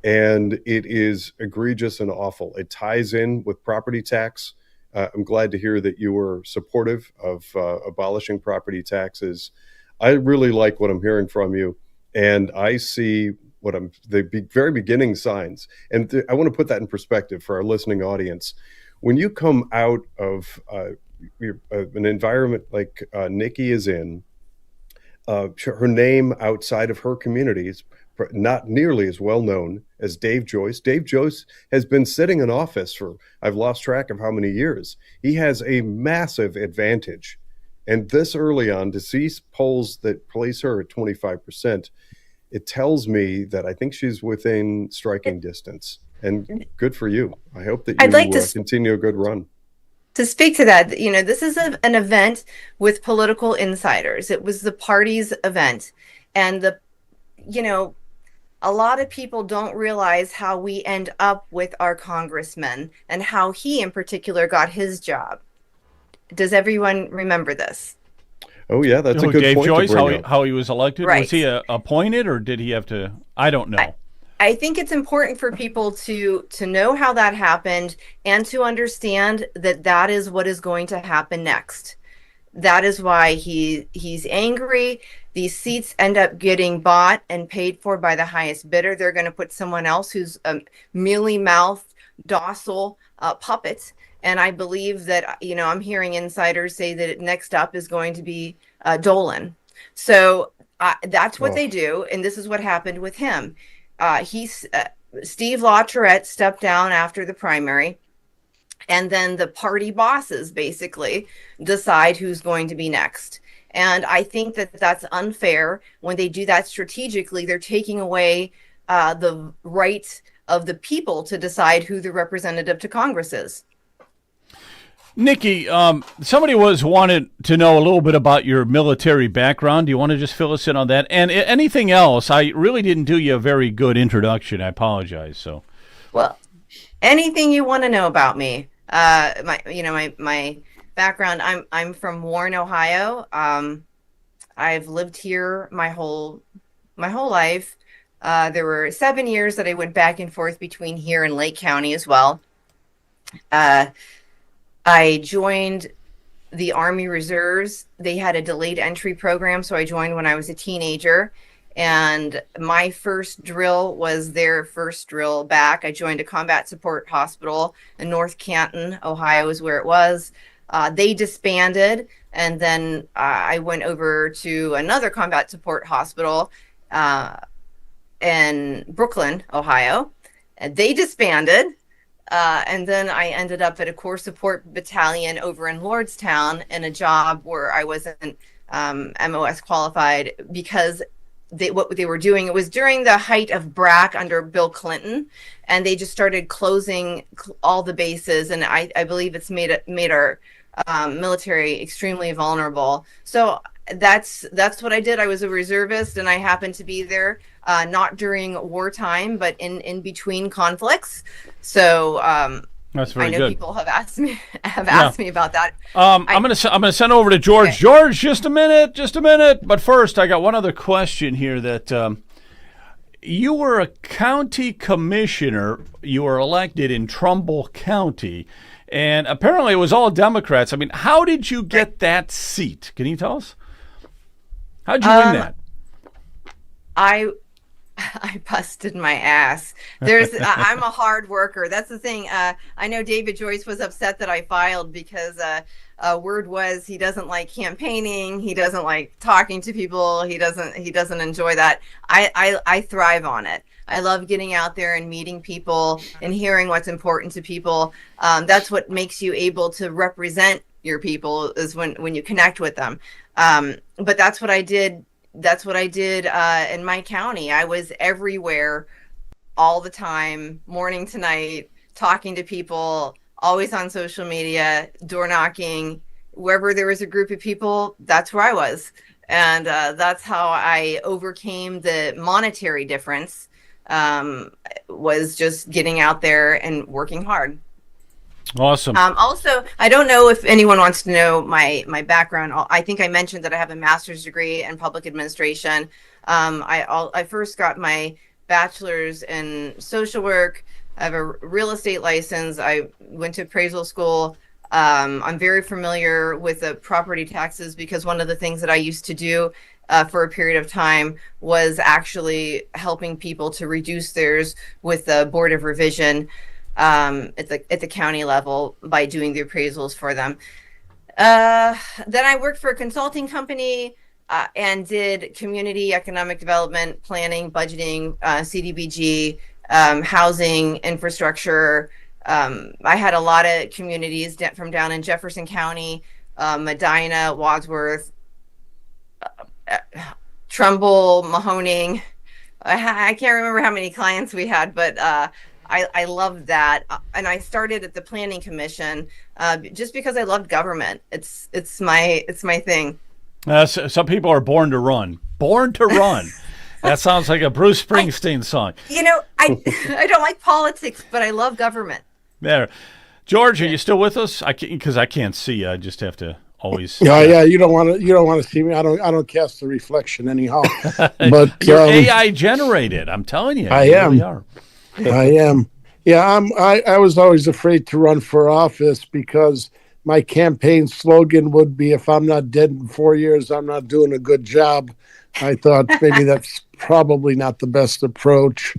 and it is egregious and awful. It ties in with property tax. I'm glad to hear that you were supportive of abolishing property taxes. I really like what I'm hearing from you, and I see the very beginning signs. And I want to put that in perspective for our listening audience. When you come out of an environment like Nikki is in, her name outside of her community is not nearly as well known as Dave Joyce. Dave Joyce has been sitting in office for, I've lost track of how many years. He has a massive advantage. And this early on, to see polls that place her at 25%, it tells me that I think she's within striking distance. And good for you. I hope that you continue a good run. To speak to that, this is an event with political insiders. It was the party's event. And a lot of people don't realize how we end up with our congressman and how he in particular got his job. Does everyone remember this? Oh yeah, that's a good Dave point Joyce, to bring up. how he was elected. Right. Was he appointed, or did he have to? I don't know. I think it's important for people to know how that happened and to understand that that is what is going to happen next. That is why he's angry. These seats end up getting bought and paid for by the highest bidder. They're going to put someone else who's a mealy-mouthed, docile puppet. And I believe that, I'm hearing insiders say that next up is going to be Dolan. So that's what they do. And this is what happened with him. Steve LaTourette stepped down after the primary. And then the party bosses basically decide who's going to be next. And I think that that's unfair. When they do that strategically, they're taking away the right of the people to decide who the representative to Congress is. Nikki, somebody wanted to know a little bit about your military background. Do you want to just fill us in on that? And anything else? I really didn't do you a very good introduction. I apologize. So, well, anything you want to know about me? My background. I'm from Warren, Ohio. I've lived here my whole life. There were 7 years that I went back and forth between here and Lake County as well. I joined the Army Reserves. They had a delayed entry program, so I joined when I was a teenager. And my first drill was their first drill back. I joined a combat support hospital in North Canton, Ohio is where it was. They disbanded, and then I went over to another combat support hospital in Brooklyn, Ohio. And they disbanded. And then I ended up at a Corps Support Battalion over in Lordstown in a job where I wasn't MOS qualified because what they were doing, it was during the height of BRAC under Bill Clinton, and they just started closing all the bases, and I believe it's made our military extremely vulnerable. So that's what I did. I was a reservist, and I happened to be there not during wartime, but in between conflicts. So that's very I know good. people have asked me about that. I'm gonna send over to George. Okay. George, just a minute. But first, I got one other question here. That you were a county commissioner. You were elected in Trumbull County, and apparently it was all Democrats. I mean, how did you get that seat? Can you tell us? How'd you win that? I busted my ass. I'm a hard worker. That's the thing. I know David Joyce was upset that I filed because word was he doesn't like campaigning. He doesn't like talking to people. He doesn't enjoy that. I thrive on it. I love getting out there and meeting people and hearing what's important to people. That's what makes you able to represent your people, is when you connect with them. But that's what I did. That's what I did in my county. I was everywhere all the time, morning to night, talking to people, always on social media, door knocking. Wherever there was a group of people, that's where I was. And that's how I overcame the monetary difference, was just getting out there and working hard. Awesome. Also, I don't know if anyone wants to know my background. I think I mentioned that I have a master's degree in public administration. I first got my bachelor's in social work. I have a real estate license. I went to appraisal school. I'm very familiar with the property taxes because one of the things that I used to do for a period of time was actually helping people to reduce theirs with the Board of Revision. At the county level by doing the appraisals for them. Then I worked for a consulting company and did community economic development, planning, budgeting, CDBG, housing, infrastructure. I had a lot of communities from down in Jefferson County, Medina, Wadsworth, Trumbull, Mahoning. I can't remember how many clients we had, but I loved that, and I started at the Planning Commission just because I loved government. It's my thing. Some people are born to run. Born to run. That sounds like a Bruce Springsteen song. I don't like politics, but I love government. There, George, are you still with us? Because I can't see you. I just have to always. Yeah. You don't want to see me. I don't cast a reflection anyhow. But you're AI generated. I'm telling you. I am. Really are. I am. Yeah. I was always afraid to run for office because my campaign slogan would be, "If I'm not dead in 4 years, I'm not doing a good job." I thought maybe that's probably not the best approach.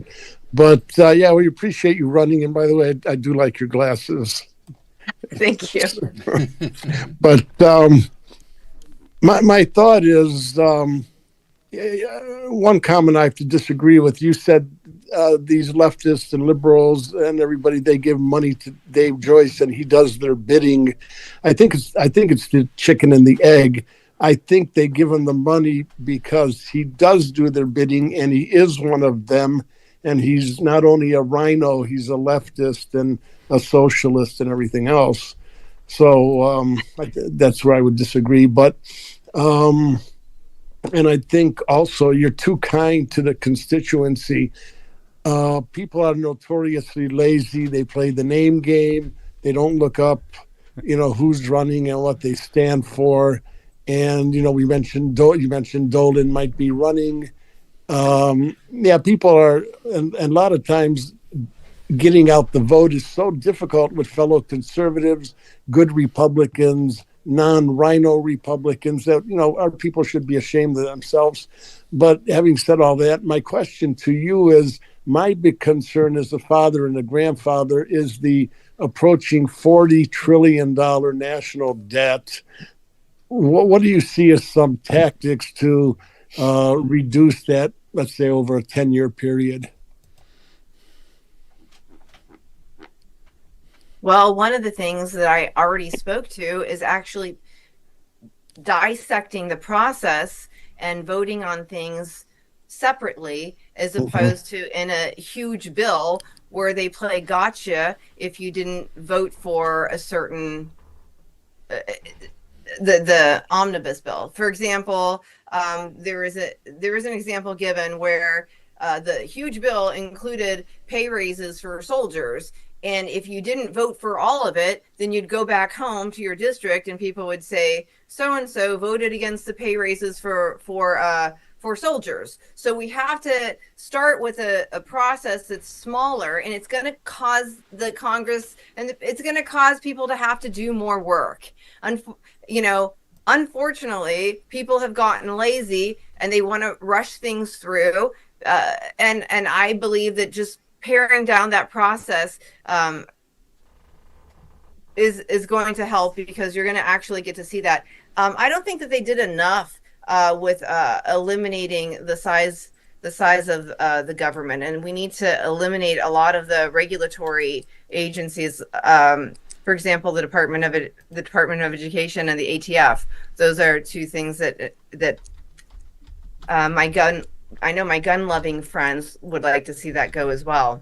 But yeah, we appreciate you running. And by the way, I do like your glasses. Thank you. But my thought is one comment I have to disagree with. You said these leftists and liberals and everybody, they give money to Dave Joyce and he does their bidding. I think it's the chicken and the egg. I think they give him the money because he does do their bidding and he is one of them. And he's not only a rhino, he's a leftist and a socialist and everything else. So that's where I would disagree. But and I think also you're too kind to the constituency. People are notoriously lazy. They play the name game. They don't look up, who's running and what they stand for. And, you mentioned Dolan might be running. People are, and a lot of times getting out the vote is so difficult with fellow conservatives, good Republicans, non-rhino Republicans that, our people should be ashamed of themselves. But having said all that, my question to you is, my big concern as a father and a grandfather is the approaching $40 trillion national debt. What do you see as some tactics to reduce that, let's say, over a 10-year period? Well, one of the things that I already spoke to is actually dissecting the process and voting on things separately, as opposed to in a huge bill where they play gotcha if you didn't vote for a certain the omnibus bill. For example, there is an example given where the huge bill included pay raises for soldiers. And if you didn't vote for all of it, then you'd go back home to your district and people would say, so-and-so voted against the pay raises for soldiers. So we have to start with a process that's smaller, and it's going to cause the Congress and it's going to cause people to have to do more work. Unfortunately, people have gotten lazy and they want to rush things through. And I believe that just paring down that process is going to help, because you're going to actually get to see that. I don't think that they did enough with eliminating the size of the government, and we need to eliminate a lot of the regulatory agencies. For example, the Department of Education and the ATF. Those are two things that my gun-loving friends would like to see that go as well.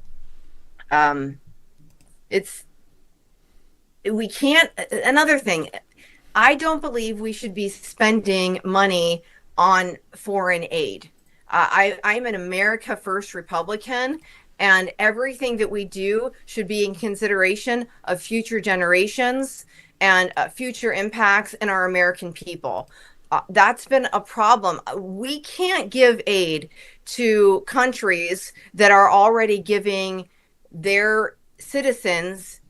We can't. Another thing, I don't believe we should be spending money on foreign aid. I'm an America First Republican, and everything that we do should be in consideration of future generations and future impacts in our American people. That's been a problem. We can't give aid to countries that are already giving their citizens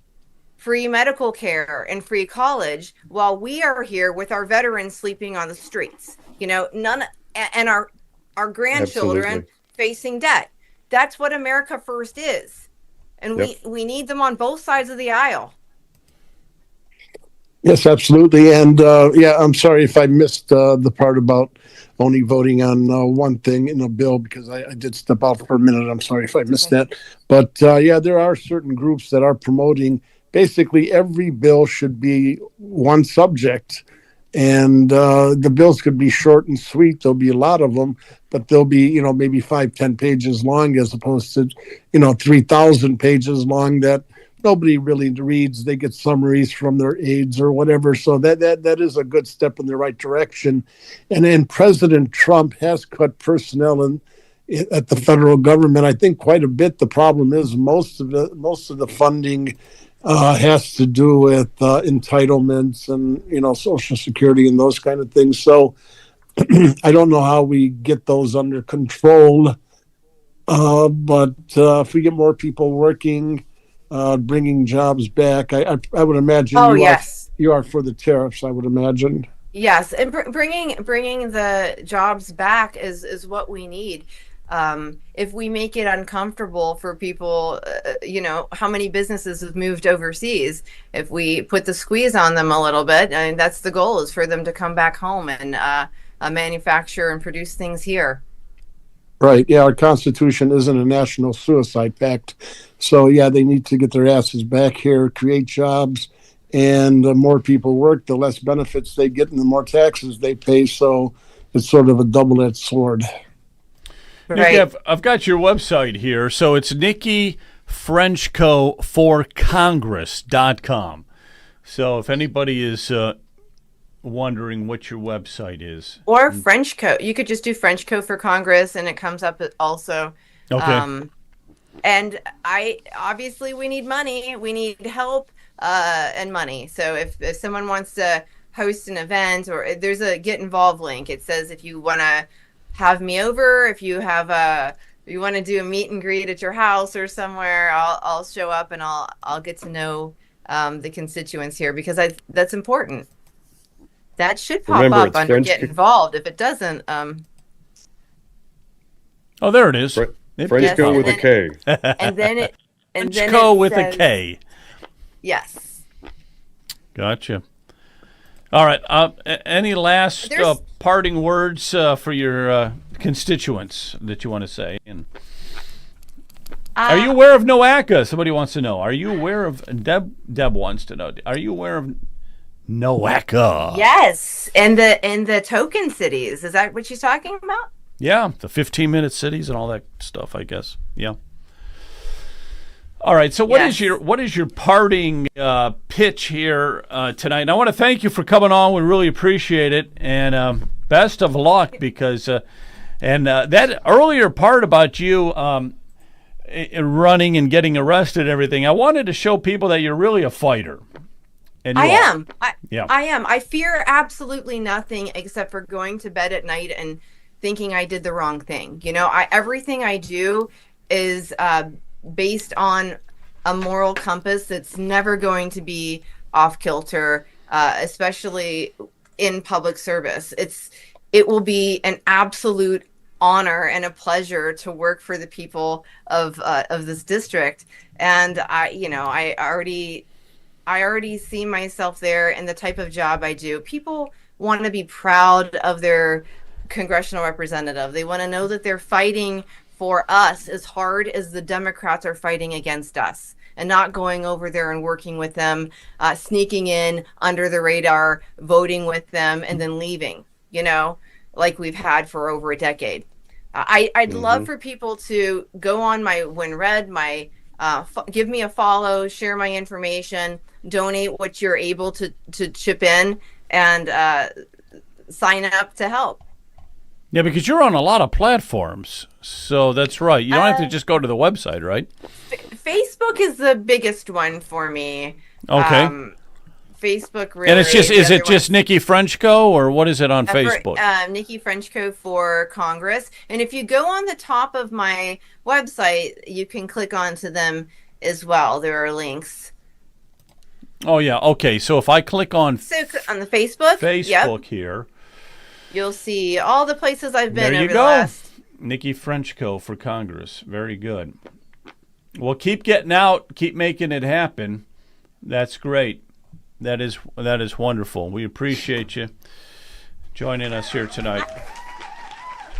free medical care and free college, while we are here with our veterans sleeping on the streets, and our grandchildren Absolutely. facing debt. That's what America First is. And we need them on both sides of the aisle. Yes, absolutely. And I'm sorry if I missed the part about only voting on one thing in a bill, because I did step out for a minute. I'm sorry if I missed that. But there are certain groups that are promoting basically every bill should be one subject. And the bills could be short and sweet. There'll be a lot of them, but they'll be, maybe 5-10 pages long, as opposed to, 3,000 pages long that nobody really reads. They get summaries from their aides or whatever. So that is a good step in the right direction. And then President Trump has cut personnel at the federal government, I think, quite a bit. The problem is most of the funding has to do with entitlements and, Social Security and those kind of things. So I don't know how we get those under control. But if we get more people working, bringing jobs back, I would imagine you are for the tariffs, I would imagine. Yes, and bringing the jobs back is what we need. If we make it uncomfortable for people, how many businesses have moved overseas? If we put the squeeze on them a little bit, and that's the goal, is for them to come back home and manufacture and produce things here. Right. Yeah, our Constitution isn't a national suicide pact. So, yeah, they need to get their asses back here, create jobs, and the more people work, the less benefits they get and the more taxes they pay. So it's sort of a double-edged sword. Right. Nikki, I've got your website here. So it's NikkiFrenchcoForCongress.com. So if anybody is wondering what your website is. Or Frenchco. You could just do Frenchco for Congress, and it comes up also. Okay. And obviously we need money. We need help and money. So if someone wants to host an event, or there's a get involved link, it says if you want to have me over, if you have you want to do a meet and greet at your house or somewhere, I'll show up and I'll get to know the constituents here, because that's important. That should pop up under get involved. If it doesn't, oh, there it is. Frenchco with a K. And then it Frenchco with a K. Yes. Gotcha. All right. Any last parting words for your constituents that you want to say? And are you aware of NOACA? Somebody wants to know. Are you aware of Deb wants to know. Are you aware of NOACA? Yes, and the token cities. Is that what she's talking about? Yeah, the 15-minute cities and all that stuff, I guess. Yeah. All right. So what is your parting pitch here tonight? And I want to thank you for coming on. We really appreciate it, and best of luck, because that earlier part about you running and getting arrested and everything, I wanted to show people that you're really a fighter. And I am. I fear absolutely nothing except for going to bed at night and thinking I did the wrong thing. Everything I do is based on a moral compass that's never going to be off kilter, especially in public service. It will be an absolute honor and a pleasure to work for the people of this district, and I already see myself there in the type of job I do. People want to be proud of their congressional representative. They want to know that they're fighting for us as hard as the Democrats are fighting against us, and not going over there and working with them, sneaking in under the radar, voting with them, and then leaving, like we've had for over a decade. I'd love for people to go on my WinRed, give me a follow, share my information, donate what you're able to chip in, and sign up to help. Yeah, because you're on a lot of platforms, so that's right. You don't have to just go to the website, right? Facebook is the biggest one for me. Okay. Facebook really. And it's is it just Nikki Frenchco, or what is it on Facebook? Nikki Frenchco for Congress. And if you go on the top of my website, you can click onto them as well. There are links. Oh yeah. Okay. So if I click on on the Facebook here, you'll see all the places I've been over the last. Nikki Frenchco for Congress. Very good. Well, keep getting out. Keep making it happen. That's great. That is wonderful. We appreciate you joining us here tonight.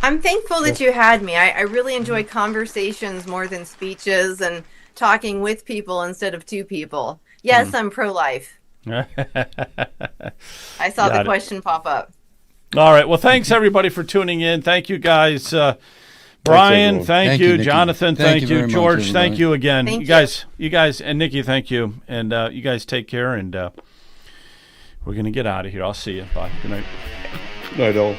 I'm thankful that you had me. I really enjoy conversations more than speeches, and talking with people instead of to people. Yes, I'm pro-life. I saw the question pop up. All right. Well, thanks everybody for tuning in. Thank you guys. Brian, thank you. Jonathan, thank you. George, thank you again. You guys, and Nikki, thank you. And you guys take care, and we're going to get out of here. I'll see you. Bye. Good night. Night all.